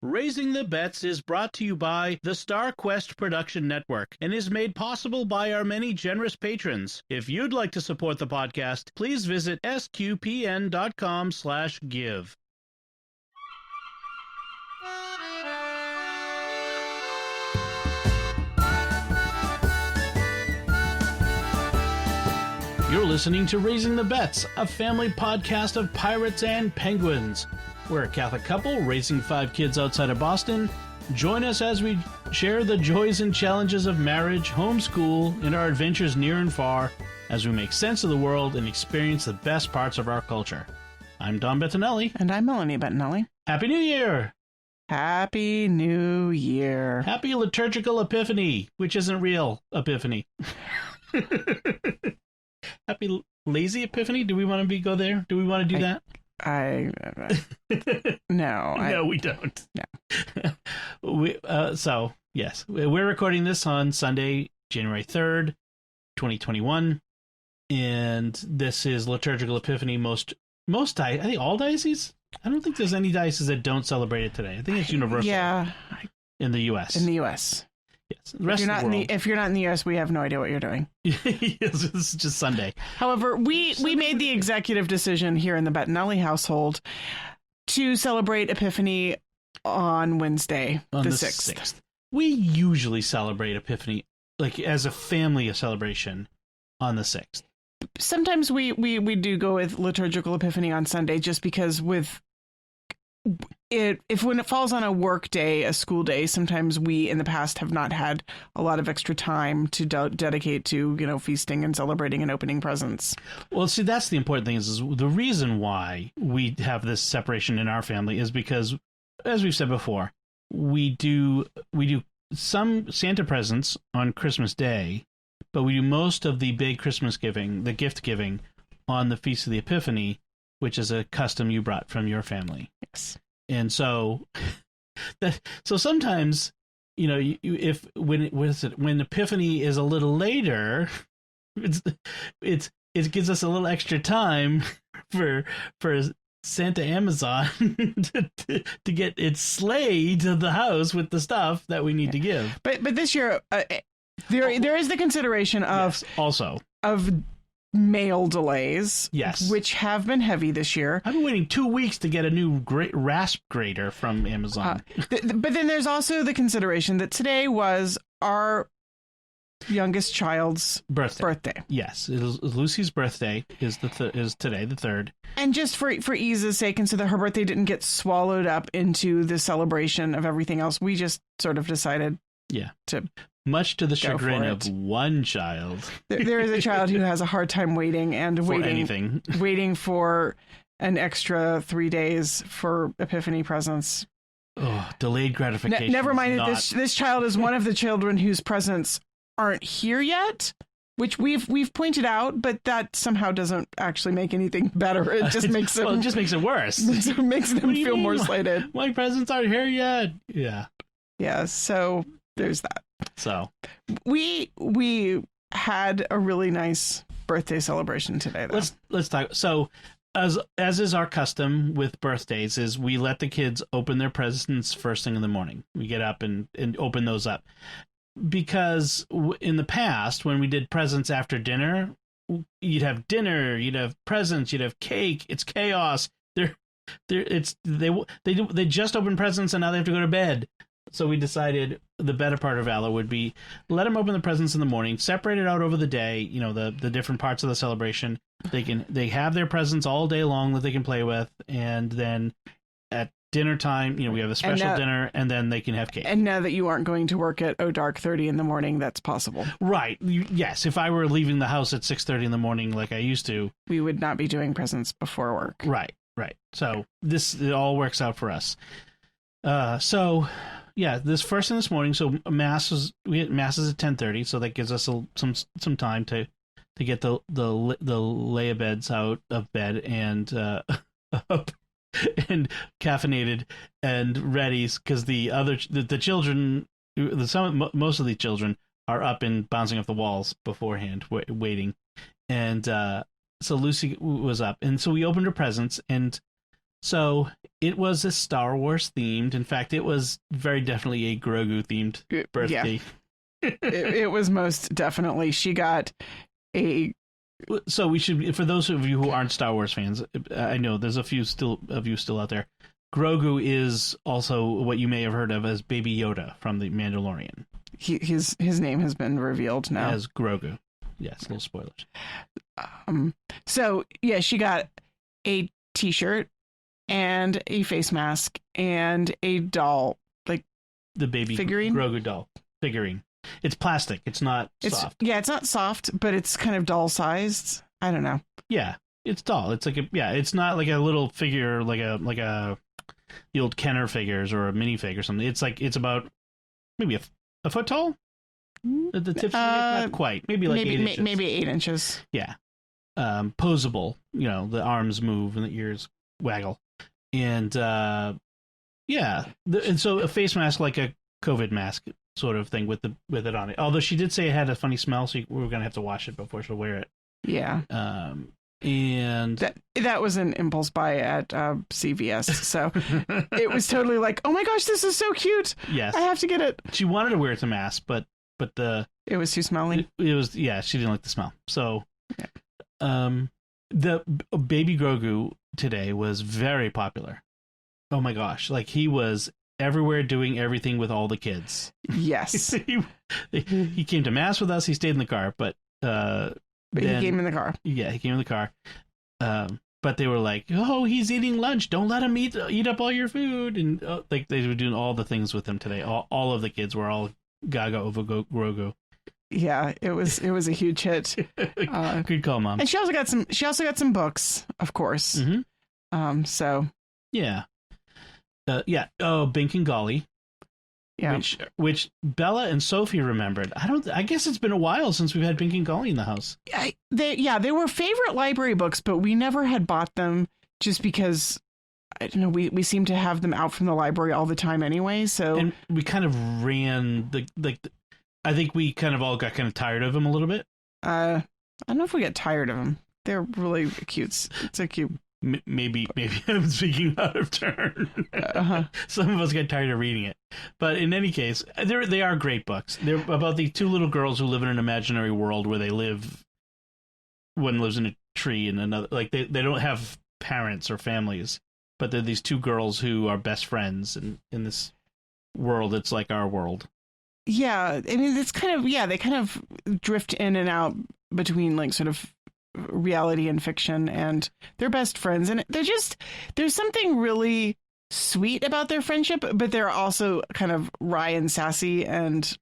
Raising the Bets is brought to you by the Star Quest Production Network and is made possible by our many generous patrons. If you'd like to support the podcast, please visit sqpn.com/give. You're listening to Raising the Bets, a family podcast of pirates and penguins. We're a Catholic couple raising 5 kids outside of Boston. Join us as we share the joys and challenges of marriage, homeschool, and our adventures near and far as we make sense of the world and experience the best parts of our culture. I'm Don Bettinelli. And I'm Melanie Bettinelli. Happy New Year! Happy New Year. Happy liturgical Epiphany, which isn't real Epiphany. Happy lazy Epiphany? Do we want to go there? Do we want to do that? No. No, we don't. No. Yes, we're recording this on Sunday, January 3rd, 2021, and this is Liturgical Epiphany. I think all dioceses? I don't think there's any diocese that don't celebrate it today. I think it's universal. Yeah. In the U.S. In the U.S. Yes. The rest of the world. If you're not in the U.S., we have no idea what you're doing. Yes, this is just Sunday. However, we made the executive decision here in the Bettinelli household to celebrate Epiphany on Wednesday, the 6th. We usually celebrate Epiphany, like as a family celebration, on the 6th. Sometimes we do go with liturgical Epiphany on Sunday just because when it falls on a work day, a school day, sometimes we in the past have not had a lot of extra time to dedicate to, feasting and celebrating and opening presents. Well, see, that's the important thing is the reason why we have this separation in our family is because, as we've said before, we do some Santa presents on Christmas Day, but we do most of the big Christmas giving, the gift giving, on the Feast of the Epiphany, which is a custom you brought from your family. Yes. And so sometimes, when Epiphany is a little later, it gives us a little extra time for Santa Amazon to get its sleigh to the house with the stuff that we need to give. But this year, there is the consideration of mail delays, yes, which have been heavy this year. I've been waiting 2 weeks to get a new rasp grater from Amazon. But then there's also the consideration that today was our youngest child's birthday. Yes, Lucy's birthday is today, the 3rd. And just for ease's sake, and so that her birthday didn't get swallowed up into the celebration of everything else, we just sort of decided to... Much to the chagrin of one child. There is a child who has a hard time waiting for an extra 3 days for Epiphany presents. Oh, delayed gratification. Never mind that this child is one of the children whose presents aren't here yet, which we've pointed out, but that somehow doesn't actually make anything better. It just makes them... Well, it just makes it worse. It makes them feel more slighted. My presents aren't here yet. Yeah. Yeah, so there's that. So we had a really nice birthday celebration today, though. Let's talk. So as is our custom with birthdays, is we let the kids open their presents first thing in the morning. We get up and open those up, because in the past when we did presents after dinner, you'd have dinner, you'd have presents, you'd have cake. It's chaos. They just opened presents and now they have to go to bed. So we decided the better part of valor would be let them open the presents in the morning, separate it out over the day, the different parts of the celebration. They have their presents all day long that they can play with, and then at dinner time, we have a special dinner, and then they can have cake. And now that you aren't going to work at dark 30 in the morning, that's possible. Right. Yes, if I were leaving the house at 6:30 in the morning like I used to, we would not be doing presents before work. Right. So it all works out for us. This first thing this morning, so mass is at 10:30, so that gives us some time to get the lay-a-beds out of bed and up and caffeinated and ready, because the children, most of the children are up and bouncing off the walls beforehand, waiting, and so Lucy was up, and so we opened her presents, and So it was a Star Wars themed. In fact, it was very definitely a Grogu themed birthday. Yeah. it was most definitely. She got a. So we should, for those of you who aren't Star Wars fans, I know there's a few of you still out there. Grogu is also what you may have heard of as Baby Yoda from The Mandalorian. His name has been revealed now as Grogu. Yes, little spoilers. So yeah, she got a T-shirt and a face mask and a doll, like the baby figurine, Grogu doll figurine. It's plastic. It's not soft. Yeah, it's not soft, but it's kind of doll sized. I don't know. Yeah, it's doll. It's like it's not like a little figure, like the old Kenner figures or a minifig or something. It's about maybe a foot tall. The tips not quite. Maybe 8 inches. Maybe 8 inches. Yeah. Posable. You know, the arms move and the ears waggle, and and so a face mask like a COVID mask sort of thing with it on it. Although she did say it had a funny smell, so we were gonna have to wash it before she'll wear it. Yeah. And that was an impulse buy at CVS, so it was totally like, oh my gosh, this is so cute. Yes, I have to get it. She wanted to wear it to mass, but it was too smelly. It was she didn't like the smell. So, the baby Grogu today was very popular. Oh my gosh, like he was everywhere doing everything with all the kids. Yes, he came to mass with us. He stayed in the car, but he came in the car. Yeah, he came in the car. But they were like, "Oh, he's eating lunch. Don't let him eat up all your food." And like they were doing all the things with him today. All of the kids were all gaga over Grogu. Yeah, it was a huge hit. Good call, Mom. And she also got some books, of course. Mm-hmm. So yeah. Oh, Bink and Golly. Yeah. Which Bella and Sophie remembered. I guess it's been a while since we've had Bink and Golly in the house. They were favorite library books, but we never had bought them just because I don't know, we seem to have them out from the library all the time anyway, so and we kind of ran I think we kind of all got kind of tired of them a little bit. I don't know if we get tired of them. They're really cute. It's a cute. Maybe I'm speaking out of turn. Some of us get tired of reading it, but in any case, they are great books. They're about the two little girls who live in an imaginary world where they live. One lives in a tree, and another they don't have parents or families, but they're these two girls who are best friends, and in this world, it's like our world. Yeah, I mean, it's kind of they kind of drift in and out between like sort of reality and fiction, and they're best friends, and there's something really sweet about their friendship, but they're also kind of wry and sassy and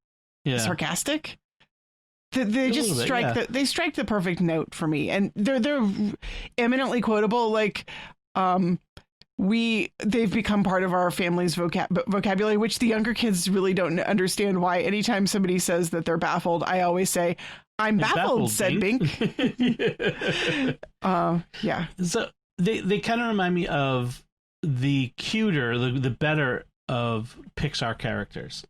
sarcastic. They just strike the perfect note for me, and they're eminently quotable. Like they've become part of our family's vocabulary, which the younger kids really don't understand why. Anytime somebody says that they're baffled, I always say, I'm baffled, said Bink. Yeah. So they kind of remind me of the cuter, the better of Pixar characters.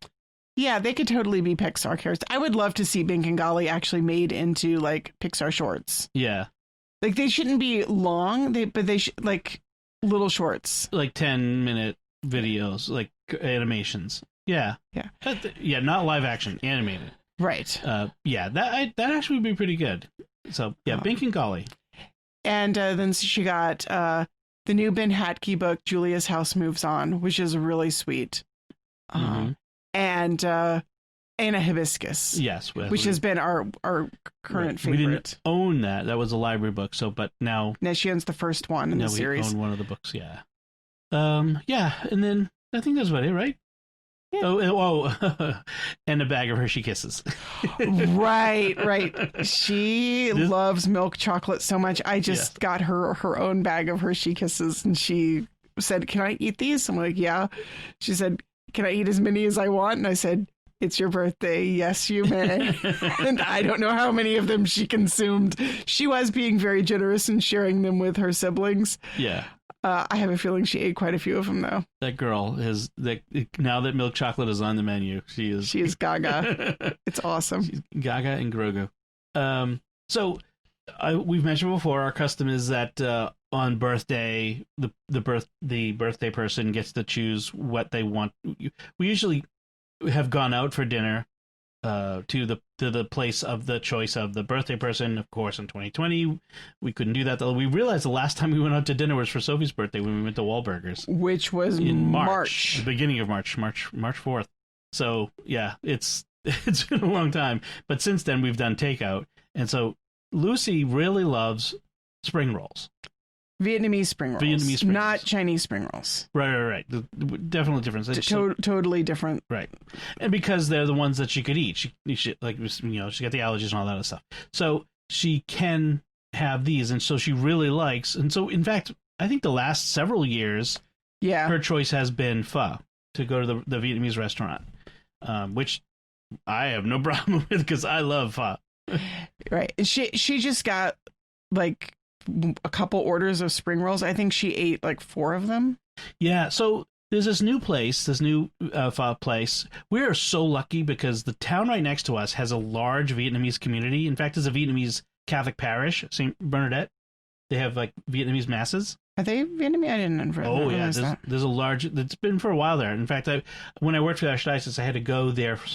Yeah, they could totally be Pixar characters. I would love to see Bink and Golly actually made into like Pixar shorts. Yeah. Like they shouldn't be long, but they should like little shorts. Like 10-minute videos, like animations. Yeah. Yeah. Not live action, animated. Right. That actually would be pretty good. So, Bink and Golly. And then she got the new Ben Hatke book, Julia's House Moves On, which is really sweet. And a Hibiscus. Yes. Which has been our current favorite. We didn't own that. That was a library book. So, but now... Now she owns the first one in the series. We own one of the books, yeah. And then I think that's about it, right? Yeah. Oh, and a bag of Hershey Kisses. Right. She loves milk chocolate so much. I just got her own bag of Hershey Kisses, and she said, "Can I eat these?" I'm like, "Yeah." She said, "Can I eat as many as I want?" And I said, "It's your birthday. Yes, you may." And I don't know how many of them she consumed. She was being very generous and sharing them with her siblings. Yeah. I have a feeling she ate quite a few of them, though. That girl now that milk chocolate is on the menu, she is gaga. It's awesome. She's gaga and Grogu. So we've mentioned before, our custom is that on birthday, the birthday person gets to choose what they want. We usually have gone out for dinner to the place of the choice of the birthday person. Of course, in 2020, we couldn't do that. Though we realized the last time we went out to dinner was for Sophie's birthday when we went to Wahlburgers, which was in March, the beginning of March 4th. So yeah, it's been a long time. But since then, we've done takeout, and so Lucy really loves spring rolls. Vietnamese spring rolls. Not Chinese spring rolls. Right. Definitely different. Totally different. Right. And because they're the ones that she could eat. She like, she got the allergies and all that other stuff. So she can have these. And so she really likes. And so, in fact, I think the last several years, her choice has been pho, to go to the Vietnamese restaurant, which I have no problem with because I love pho. Right. And she just got like a couple orders of spring rolls. I think she ate like 4 of them. Yeah. So there's this new pho place. We are so lucky because the town right next to us has a large Vietnamese community. In fact, there's a Vietnamese Catholic parish, St. Bernadette. They have like Vietnamese masses. Are they Vietnamese? I didn't know. Oh yeah, there's a large. It's been for a while there. In fact, when I worked for the Archdiocese, I had to go there for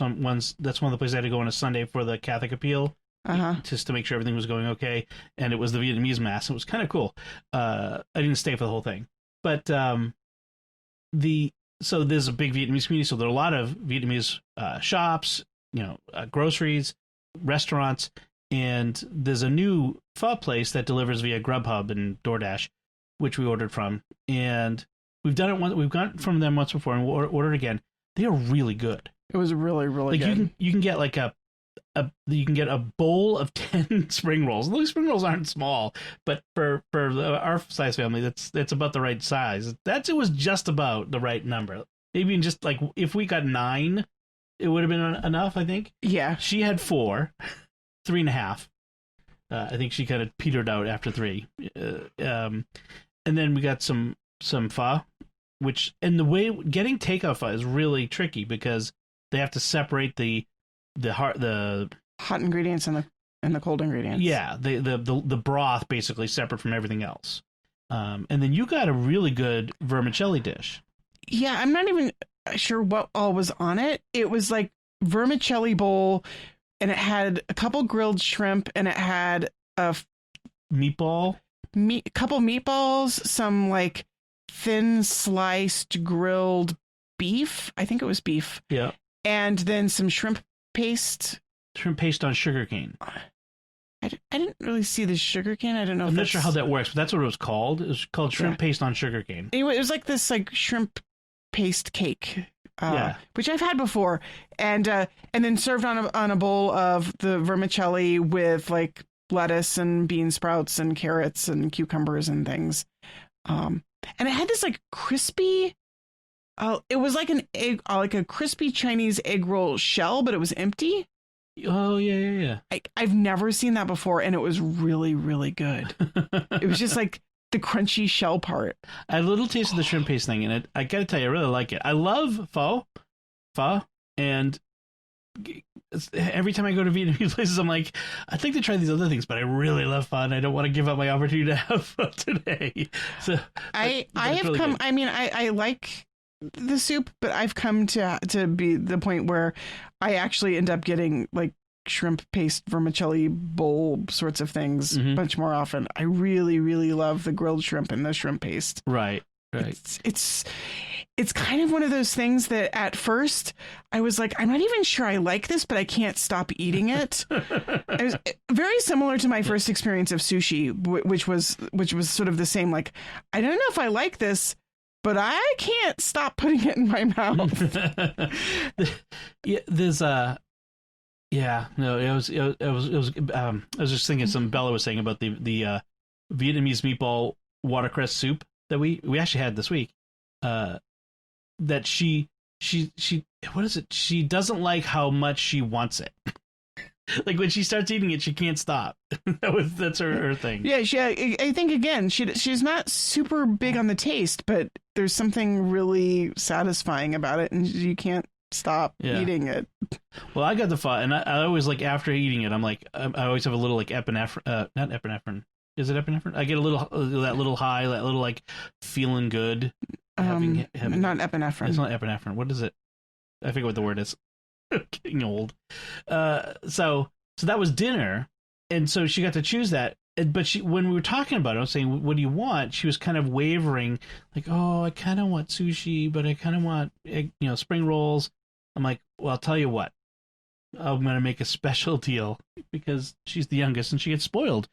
that's one of the places I had to go on a Sunday for the Catholic appeal. Just to make sure everything was going okay, and it was the Vietnamese mass. It was kind of cool. I didn't stay for the whole thing, but so there's a big Vietnamese community. So there are a lot of Vietnamese shops, groceries, restaurants, and there's a new pho place that delivers via Grubhub and DoorDash, which we ordered from, and we've done it once. We've gotten from them once before, and we'll order it again. They are really good. It was really, really good. You can get like you can get a bowl of 10 spring rolls. Those spring rolls aren't small, but for our size family, that's about the right size. It was just about the right number. Maybe just like if we got 9, it would have been enough. I think. Yeah. She had 4, 3.5. I think she kind of petered out after 3. And then we got some pho, and the way getting takeout pho is really tricky because they have to separate the hot ingredients and the cold ingredients. Yeah, the broth basically separate from everything else. And then you got a really good vermicelli dish. Yeah, I'm not even sure what all was on it. It was like vermicelli bowl, and it had a couple grilled shrimp, and it had a couple meatballs, some like thin sliced grilled beef. I think it was beef. Yeah. And then some shrimp paste on sugarcane. I didn't really see the sugarcane. I don't know. I'm not sure how that works, but that's what it was called. It was called shrimp paste on sugarcane. Anyway, it was like this like shrimp paste cake, which I've had before, and then served on a bowl of the vermicelli with like lettuce and bean sprouts and carrots and cucumbers and things. And it had this like crispy. It was like an egg, like a crispy Chinese egg roll shell, but it was empty. Oh yeah. I've never seen that before, and it was really, really good. It was just like the crunchy shell part. I had a little taste of the shrimp paste thing, and I gotta tell you, I really like it. I love pho, and every time I go to Vietnamese places, I'm like, I'd like to try these other things, but I really love pho, and I don't want to give up my opportunity to have pho today. So I have really come. Good. I mean, I like the soup, but I've come to be the point where I actually end up getting like shrimp paste vermicelli bowl sorts of things much more often. I really, really love the grilled shrimp and the shrimp paste. Right. It's kind of one of those things that at first I was like, I'm not even sure I like this, but I can't stop eating it. It was very similar to my first experience of sushi, which was sort of the same. Like, I don't know if I like this, but I can't stop putting it in my mouth. I was just thinking something Bella was saying about the Vietnamese meatball watercress soup that we actually had this week. That she what is it? She doesn't like how much she wants it. Like when she starts eating it, she can't stop. That's her thing. Yeah, I think again, she's not super big on the taste, but there's something really satisfying about it, and you can't stop eating it. Well, I got the pho, and I always like after eating it, I'm like, I always have a little like epinephrine, not epinephrine. Is it epinephrine? I get a little that little high, that little like feeling good. Not epinephrine. It's not epinephrine. What is it? I forget what the word is. I'm getting old. So that was dinner, and so she got to choose that. But when we were talking about it, I was saying, "What do you want?" She was kind of wavering, like, "Oh, I kind of want sushi, but I kind of want spring rolls." I'm like, "Well, I'll tell you what. I'm going to make a special deal because she's the youngest and she gets spoiled."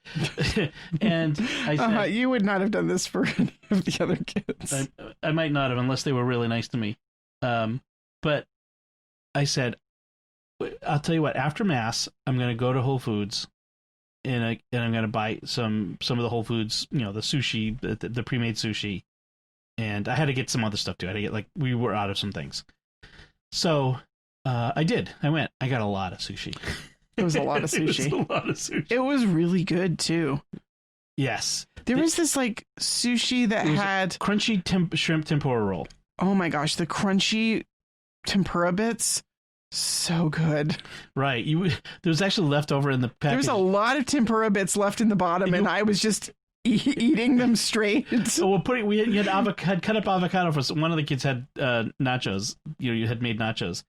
And I said, you would not have done this for any of the other kids. I might not have unless they were really nice to me. But I said, I'll tell you what, after Mass, I'm going to go to Whole Foods and I'm going to buy some of the Whole Foods, the sushi, the pre-made sushi. And I had to get some other stuff too. I had to get, we were out of some things. So I did. I went. I got a lot of sushi. It was a lot of sushi. It was a lot of sushi. It was really good too. Yes. There was this sushi that had crunchy shrimp tempura roll. Oh my gosh, the crunchy tempura bits, so good. Right. There was actually leftover in the package. There was a lot of tempura bits left in the bottom, and I was just eating them straight. So you had cut up avocado for one of the kids had nachos. You had made nachos.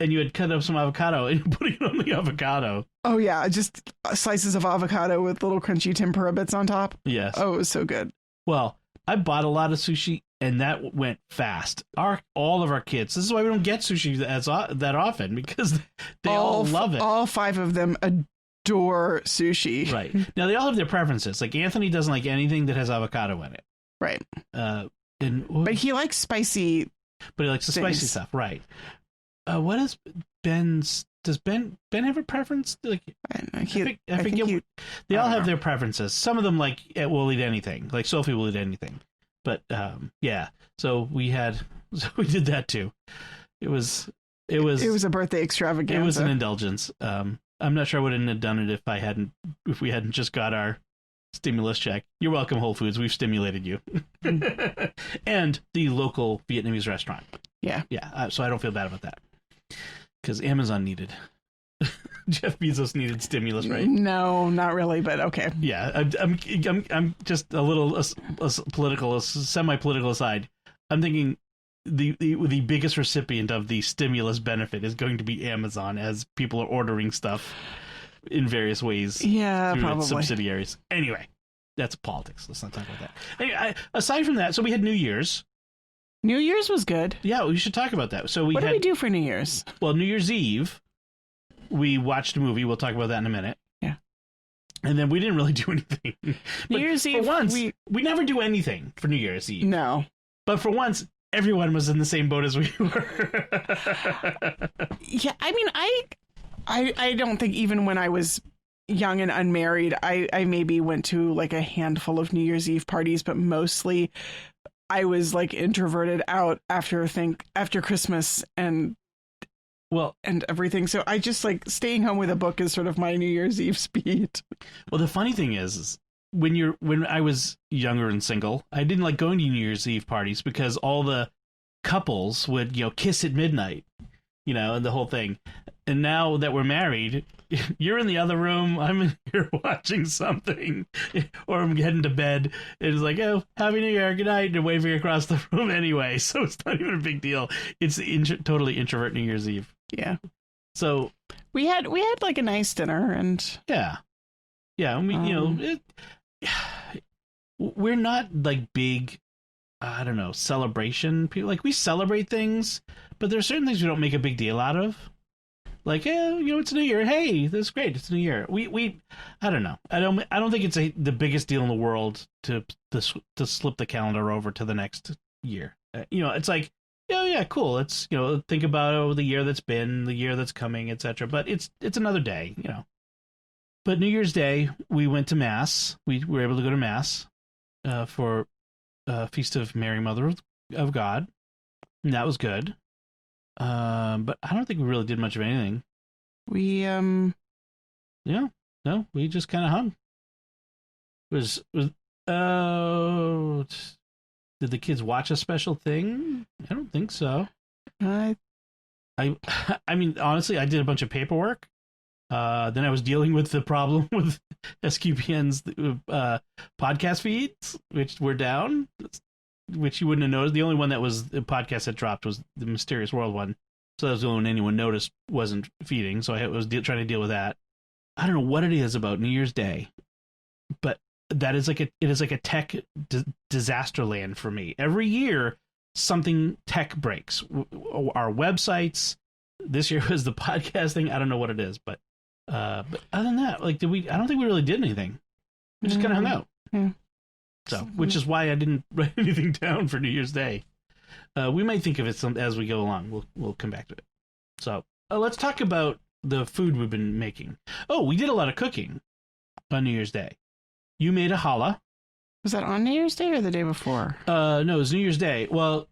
And you had cut up some avocado and put it on the avocado. Oh, yeah. Just slices of avocado with little crunchy tempura bits on top. Yes. Oh, it was so good. Well, I bought a lot of sushi, and that went fast. All of our kids. This is why we don't get sushi that often, because they all love it. All 5 of them adore sushi. Right. Now, they all have their preferences. Like, Anthony doesn't like anything that has avocado in it. Right. But he likes spicy. But he likes the spicy stuff. Right. What is Ben's? Does Ben have a preference? Like, I think they all have their preferences. Some of them will eat anything. Like Sophie will eat anything. But yeah. So we did that too. It was a birthday extravaganza. It was an indulgence. I'm not sure I wouldn't have done it if we hadn't just got our stimulus check. You're welcome, Whole Foods. We've stimulated you. And the local Vietnamese restaurant. Yeah. Yeah. So I don't feel bad about that. Because Amazon needed Jeff Bezos needed stimulus, right? No, not really, but okay. Yeah, I'm just a little semi-political aside. I'm thinking the biggest recipient of the stimulus benefit is going to be Amazon, as people are ordering stuff in various ways. Yeah, through probably its subsidiaries. Anyway, that's politics. Let's not talk about that. Anyway, aside from that, so we had New Year's. New Year's was good. Yeah, we should talk about that. So what did we do for New Year's? Well, New Year's Eve, we watched a movie. We'll talk about that in a minute. Yeah. And then we didn't really do anything. New Year's Eve, for once, we never do anything for New Year's Eve. No. But for once, everyone was in the same boat as we were. Yeah, I mean, I don't think even when I was young and unmarried, I maybe went to a handful of New Year's Eve parties, but mostly I was introverted out after Christmas and everything. So I just staying home with a book is sort of my New Year's Eve speed. Well, the funny thing is when I was younger and single, I didn't like going to New Year's Eve parties because all the couples would, kiss at midnight, and the whole thing. And now that we're married, you're in the other room, I'm in here watching something, or I'm heading to bed. It's like, oh, Happy New Year, good night, and waving across the room anyway. So it's not even a big deal. It's totally introvert New Year's Eve. Yeah. So we had a nice dinner, and yeah. And we, we're not big, I don't know, celebration people. We celebrate things, but there are certain things we don't make a big deal out of. It's a new year. Hey, that's great. It's a new year. We I don't know. I don't think it's the biggest deal in the world to slip the calendar over to the next year. It's yeah, cool. Let's think about the year that's been, the year that's coming, etc. But it's another day. But New Year's Day, we went to Mass. We were able to go to Mass for Feast of Mary, Mother of God, and that was good. But I don't think we really did much of anything. We we just kind of hung. Did the kids watch a special thing? I don't think so. I mean, honestly, I did a bunch of paperwork, Then I was dealing with the problem with SQPN's podcast feeds, which were down, which you wouldn't have noticed. The only one that was the podcast that dropped was the Mysterious World one. So that was the only one anyone noticed wasn't feeding. So I was trying to deal with that. I don't know what it is about New Year's Day, but it is like a tech disaster land for me. Every year, something tech breaks. Our websites. This year was the podcast thing. I don't know what it is, but other than that, like, I don't think we really did anything. We just kind of hung out. Yeah. So, which is why I didn't write anything down for New Year's Day. We might think of it as we go along. We'll come back to it. So let's talk about the food we've been making. Oh, we did a lot of cooking on New Year's Day. You made a challah. Was that on New Year's Day or the day before? No, it was New Year's Day. Well,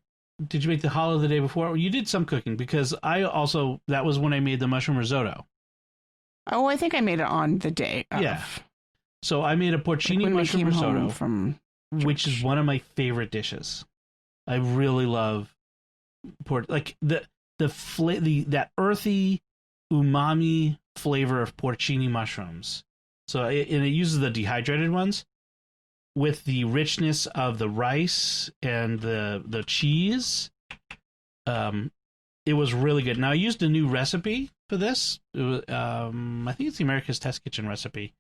did you make the challah the day before? Well, you did some cooking because that was when I made the mushroom risotto. Oh, I think I made it on the day of. Yeah. So I made a porcini mushroom risotto from which is one of my favorite dishes. I really love like that earthy umami flavor of porcini mushrooms. So it uses the dehydrated ones with the richness of the rice and the cheese. It was really good. Now I used a new recipe for this. It was, I think it's the America's Test Kitchen recipe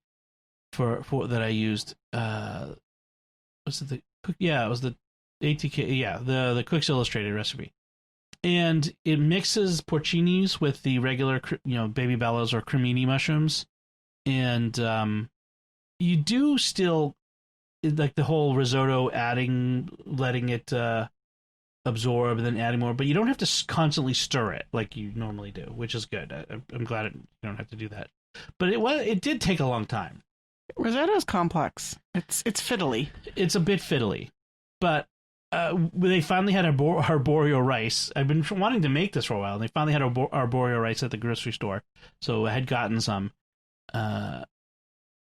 for that I used. Was it it was the ATK. Yeah, the Cook's Illustrated recipe, and it mixes porcinis with the regular, baby bellows or cremini mushrooms, and you do still like the whole risotto, letting it absorb and then adding more, but you don't have to constantly stir it like you normally do, which is good. I'm glad you don't have to do that. But it did take a long time. Risotto's complex. It's fiddly. It's a bit fiddly, but they finally had arborio rice. I've been wanting to make this for a while, and they finally had arborio rice at the grocery store, so I had gotten some. But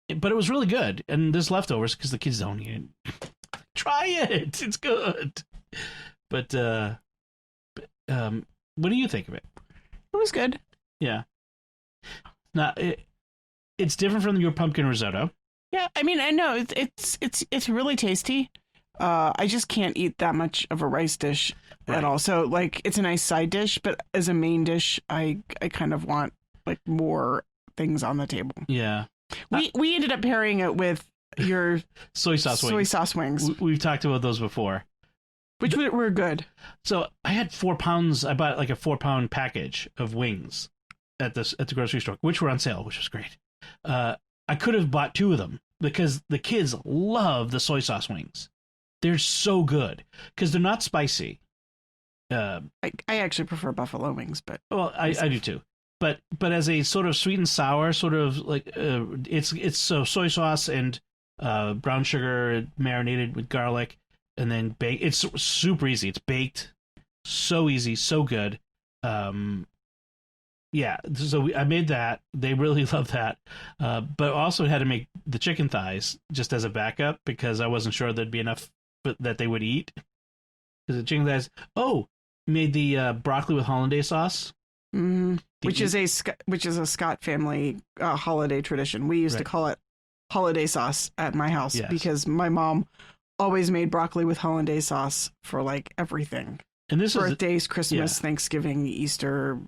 it was really good, and there's leftovers because the kids don't eat it. Try it; it's good. But what do you think of it? It was good. Yeah. Now it's different from your pumpkin risotto. Yeah, I mean, I know it's really tasty. I just can't eat that much of a rice dish at all. So like, it's a nice side dish, but as a main dish, I kind of want like more things on the table. Yeah. We ended up pairing it with your soy sauce wings. We've talked about those before. Which were good. So I had 4 pounds. I bought like a 4-pound package of wings at the grocery store, which were on sale, which was great. I could have bought 2 of them because the kids love the soy sauce wings. They're so good because they're not spicy. I actually prefer buffalo wings, but I do too. But as a sort of sweet and sour, sort of like it's soy sauce and brown sugar marinated with garlic. And then bake. It's super easy. It's baked, so easy, so good. Yeah. So I made that. They really love that. But also had to make the chicken thighs just as a backup because I wasn't sure there'd be enough that they would eat. Because the chicken thighs. Oh, made the broccoli with hollandaise sauce, which is a Scott family holiday tradition. We used to call it hollandaise sauce at my house because my mom always made broccoli with hollandaise sauce for like everything. And this birthdays, Christmas, Thanksgiving, Easter.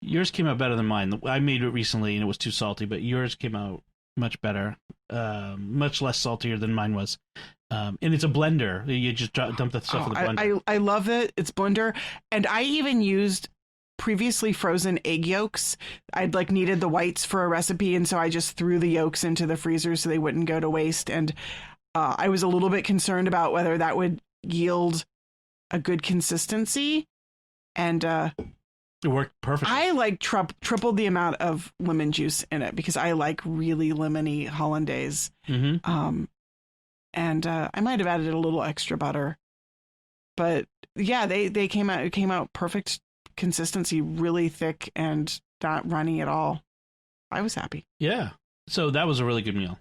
Yours came out better than mine. I made it recently and it was too salty, but yours came out much better, much less saltier than mine was. And it's a blender. You just dump the stuff in the blender. I love it. It's blender, and I even used previously frozen egg yolks. I'd like needed the whites for a recipe, and so I just threw the yolks into the freezer so they wouldn't go to waste. And I was a little bit concerned about whether that would yield a good consistency, and it worked perfectly. I like tripled the amount of lemon juice in it because I like really lemony hollandaise. Mm-hmm. And I might have added a little extra butter, but yeah, they came out. It came out perfect consistency, really thick and not runny at all. I was happy. Yeah, so that was a really good meal.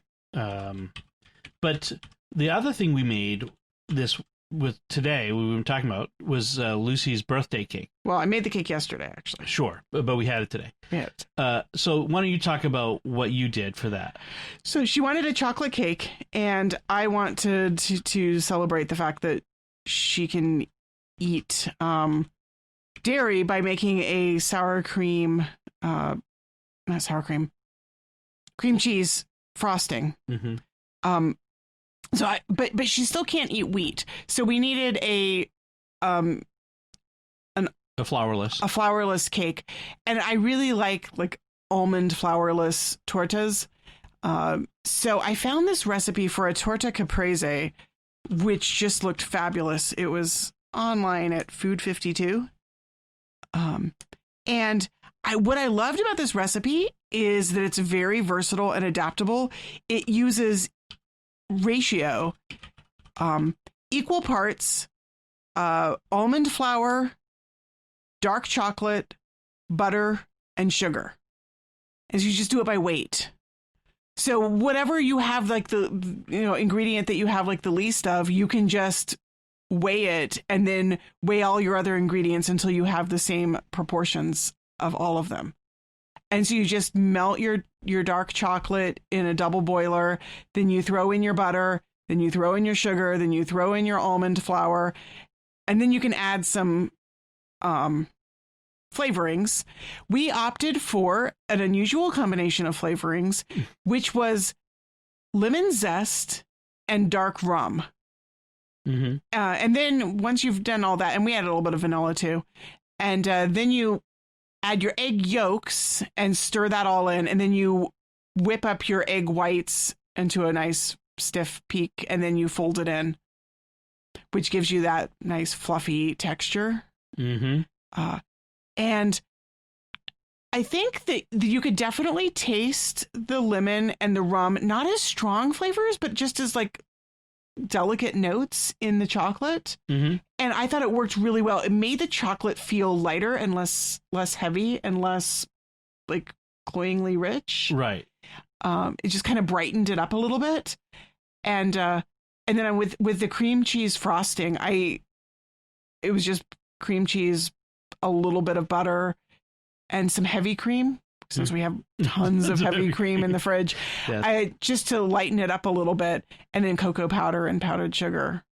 But the other thing we made this with today, we were talking about, was Lucy's birthday cake. Well, I made the cake yesterday, actually. Sure, but we had it today. Yeah. So why don't you talk about what you did for that? So she wanted a chocolate cake, and I want to celebrate the fact that she can eat dairy by making a cream cheese frosting. Mm-hmm. But she still can't eat wheat. So we needed a flourless cake, and I really like almond flourless tortas. So I found this recipe for a torta caprese, which just looked fabulous. It was online at Food 52. And what I loved about this recipe is that it's very versatile and adaptable. It uses ratio, equal parts, almond flour, dark chocolate, butter, and sugar. And so you just do it by weight. So whatever you have, the ingredient that you have the least of, you can just weigh it and then weigh all your other ingredients until you have the same proportions of all of them. And so you just melt your dark chocolate in a double boiler, then you throw in your butter, then you throw in your sugar, then you throw in your almond flour, and then you can add some flavorings. We opted for an unusual combination of flavorings, which was lemon zest and dark rum. Mm-hmm. And then once you've done all that, and we added a little bit of vanilla too, and then you add your egg yolks and stir that all in, and then you whip up your egg whites into a nice stiff peak, and then you fold it in, which gives you that nice fluffy texture. Mm-hmm. And I think that you could definitely taste the lemon and the rum, not as strong flavors, but just as delicate notes in the chocolate. Mm-hmm. And I thought it worked really well. It made the chocolate feel lighter and less heavy and less cloyingly rich. Right. It just kind of brightened it up a little bit. And then with the cream cheese frosting, it was just cream cheese, a little bit of butter, and some heavy cream, since we have tons of heavy cream in the fridge. Yes. Just to lighten it up a little bit, and then cocoa powder and powdered sugar.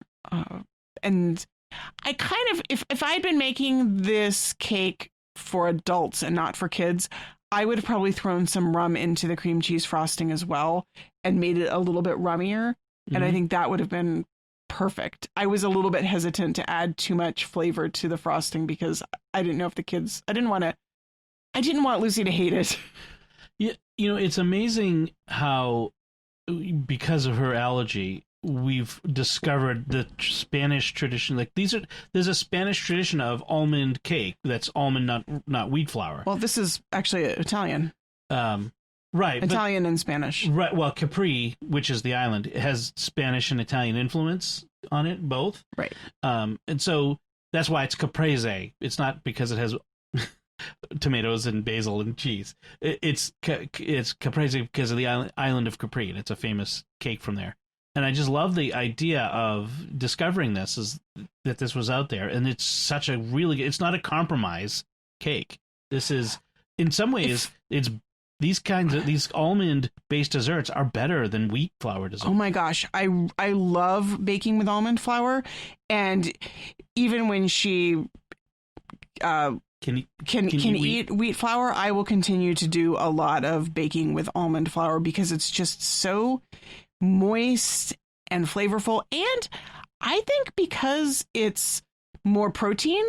And I kind of, if I'd been making this cake for adults and not for kids, I would have probably thrown some rum into the cream cheese frosting as well and made it a little bit rummier. Mm-hmm. And I think that would have been perfect. I was a little bit hesitant to add too much flavor to the frosting because I didn't know if the kids, I didn't want Lucy to hate it. Yeah, it's amazing how, because of her allergy, we've discovered the Spanish tradition. There's a Spanish tradition of almond cake that's almond, not wheat flour. Well, this is actually Italian. Right. Italian and Spanish. Right. Well, Capri, which is the island, it has Spanish and Italian influence on it, both. Right. And so that's why it's caprese. It's not because it has tomatoes and basil and cheese. It's caprese because of the island of Capri, and it's a famous cake from there. And I just love the idea of discovering that this was out there, and it's such a it's not a compromise cake. This is, in some ways, these almond-based desserts are better than wheat flour desserts. Oh my gosh, I love baking with almond flour, and even when she can eat wheat flour, I will continue to do a lot of baking with almond flour because it's just so moist and flavorful, and I think because it's more protein,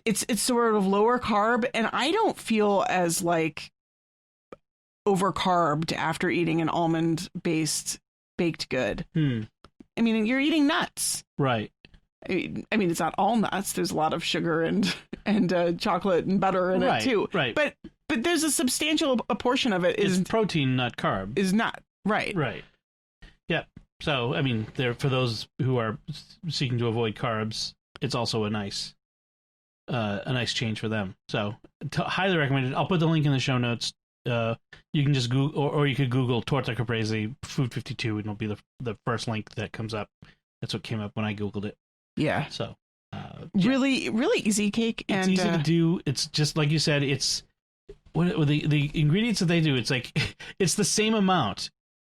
it's sort of lower carb, and I don't feel as overcarbed after eating an almond based baked good. I mean, you're eating nuts, right? I mean, it's not all nuts. There's a lot of sugar and chocolate and butter in it too. Right. But there's a substantial portion of it is protein, not carb. Is not right. Right. Yeah. So I mean, for those who are seeking to avoid carbs, it's also a nice change for them. So highly recommended. I'll put the link in the show notes. You can just Google, or you could Google Torta Caprese Food 52, and it'll be the first link that comes up. That's what came up when I Googled it. Yeah. So really, really easy cake. It's and easy to do. It's just like you said. It's what the ingredients that they do. It's like it's the same amount: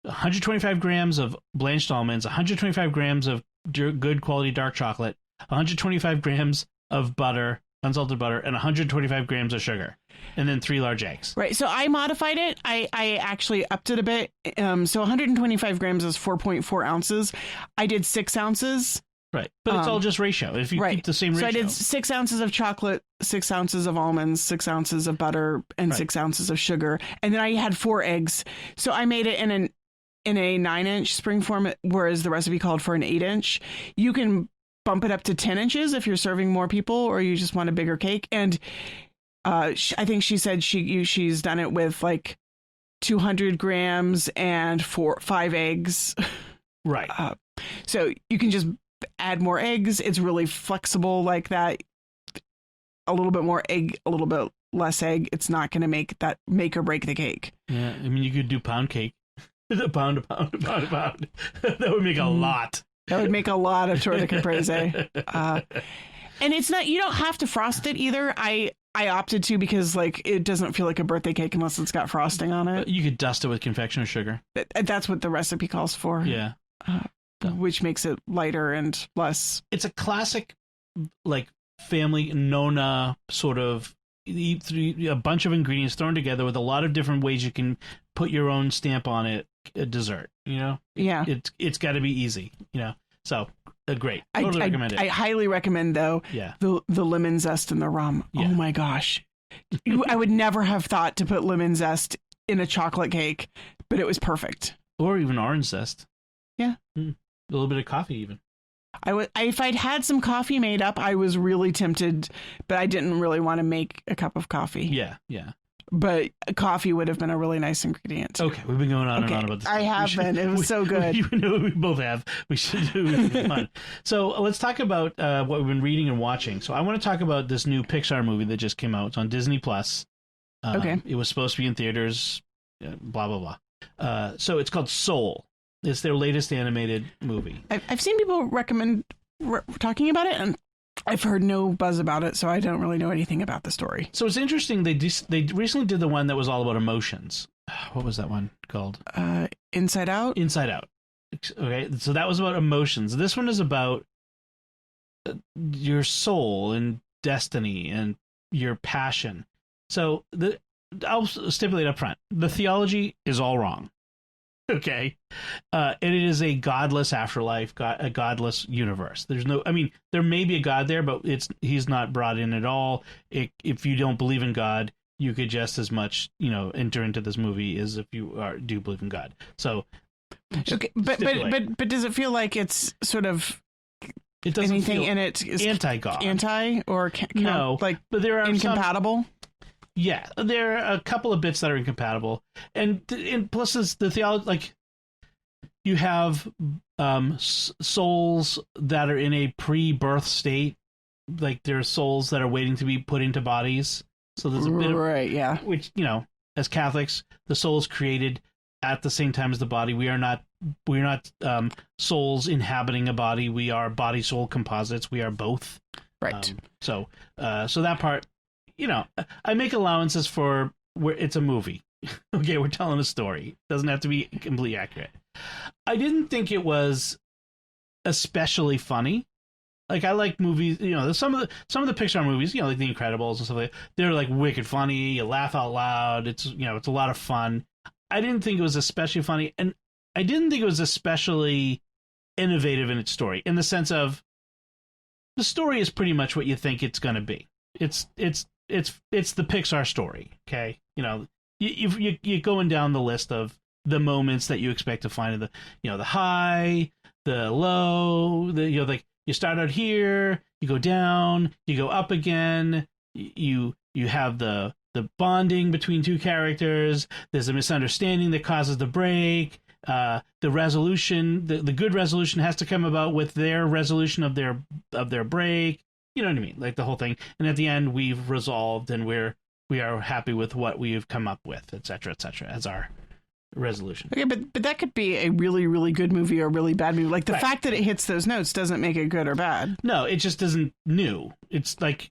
125 grams of blanched almonds, 125 grams of good quality dark chocolate, 125 grams of butter, unsalted butter, and 125 grams of sugar, and then 3 large eggs. Right. So I modified it. I actually upped it a bit. So 125 grams is 4.4 ounces. I did 6 ounces. Right. But it's all just ratio. If you keep the same ratio. So I did 6 ounces of chocolate, 6 ounces of almonds, 6 ounces of butter, and 6 ounces of sugar. And then I had 4 eggs. So I made it in a 9-inch spring form, whereas the recipe called for an 8-inch. You can bump it up to 10 inches if you're serving more people or you just want a bigger cake. And I think she said she's done it with like 200 grams and 5 eggs. Right. So you can just add more eggs. It's really flexible like that. A little bit more egg, a little bit less egg. It's not going to make or break the cake. Yeah. I mean, you could do pound cake. A pound. That would make a lot. That would make a lot of torta caprese. And it's not, you don't have to frost it either. I opted to because like it doesn't feel like a birthday cake unless it's got frosting on it. You could dust it with confectioner sugar. That's what the recipe calls for. Yeah. Which makes it lighter and less. It's a classic, like, family Nona sort of a bunch of ingredients thrown together with a lot of different ways you can put your own stamp on it. A dessert, you know. Yeah. It's got to be easy, you know. So great. Totally recommend it. I highly recommend though. Yeah. The lemon zest and the rum. Yeah. Oh my gosh. I would never have thought to put lemon zest in a chocolate cake, but it was perfect. Or even orange zest. Yeah. A little bit of coffee even. If I'd had some coffee made up, I was really tempted, but I didn't really want to make a cup of coffee. Yeah. But coffee would have been a really nice ingredient. Okay, we've been going on and on about this. I have been. It was so good. We both have. We should do it. Fun. So let's talk about what we've been reading and watching. So I want to talk about this new Pixar movie that just came out. It's on Disney Plus. Okay. It was supposed to be in theaters. Blah blah blah. So it's called Soul. It's their latest animated movie. I've seen people recommend talking about it, and I've heard no buzz about it, so I don't really know anything about the story. So it's interesting. They recently did the one that was all about emotions. What was that one called? Inside Out? Inside Out. Okay, so that was about emotions. This one is about your soul and destiny and your passion. So I'll stipulate up front. The theology is all wrong. Okay. And it is a godless afterlife, a godless universe. There may be a God there, but he's not brought in at all. If you don't believe in God, you could just as much, enter into this movie as if you do believe in God. So, okay, but does it feel like it's sort of it doesn't anything feel in it is anti-God, no, like, but there are incompatible? Yeah, there are a couple of bits that are incompatible, and plus the theology, like you have souls that are in a pre-birth state, like there are souls that are waiting to be put into bodies. So there's a bit of yeah. Which as Catholics, the soul is created at the same time as the body. We're not souls inhabiting a body. We are body soul composites. We are both. Right. So that part. I make allowances for where it's a movie. Okay, we're telling a story. It doesn't have to be completely accurate. I didn't think it was especially funny. Like, I like movies, some of the Pixar movies, like The Incredibles and stuff like that, they're like wicked funny. You laugh out loud. It's it's a lot of fun. I didn't think it was especially funny, and I didn't think it was especially innovative in its story, in the sense of the story is pretty much what you think it's going to be. It's the Pixar story, okay? You're going down the list of the moments that you expect to find in the high, the low, like you start out here, you go down, you go up again, you have the bonding between two characters, there's a misunderstanding that causes the break, the resolution, the good resolution has to come about with their resolution of their break. You know what I mean? Like the whole thing. And at the end, we've resolved and we are happy with what we've come up with, et cetera, as our resolution. Okay, but that could be a really, really good movie or a really bad movie. Like the Right. fact that it hits those notes doesn't make it good or bad. No, it just isn't new. It's like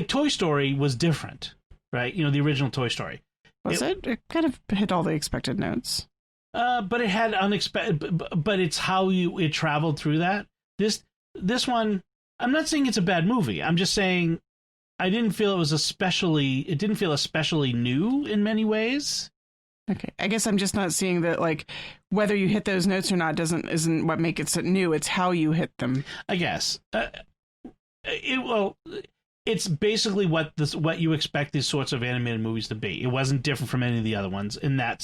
Toy Story was different, right? The original Toy Story. Was it? It kind of hit all the expected notes. But it had unexpected. But it's how it traveled through that. This one, I'm not saying it's a bad movie. I'm just saying I didn't feel it didn't feel especially new in many ways. Okay, I guess I'm just not seeing that, like, whether you hit those notes or not isn't what makes it new. It's how you hit them. I guess. It's basically what you expect these sorts of animated movies to be. It wasn't different from any of the other ones in that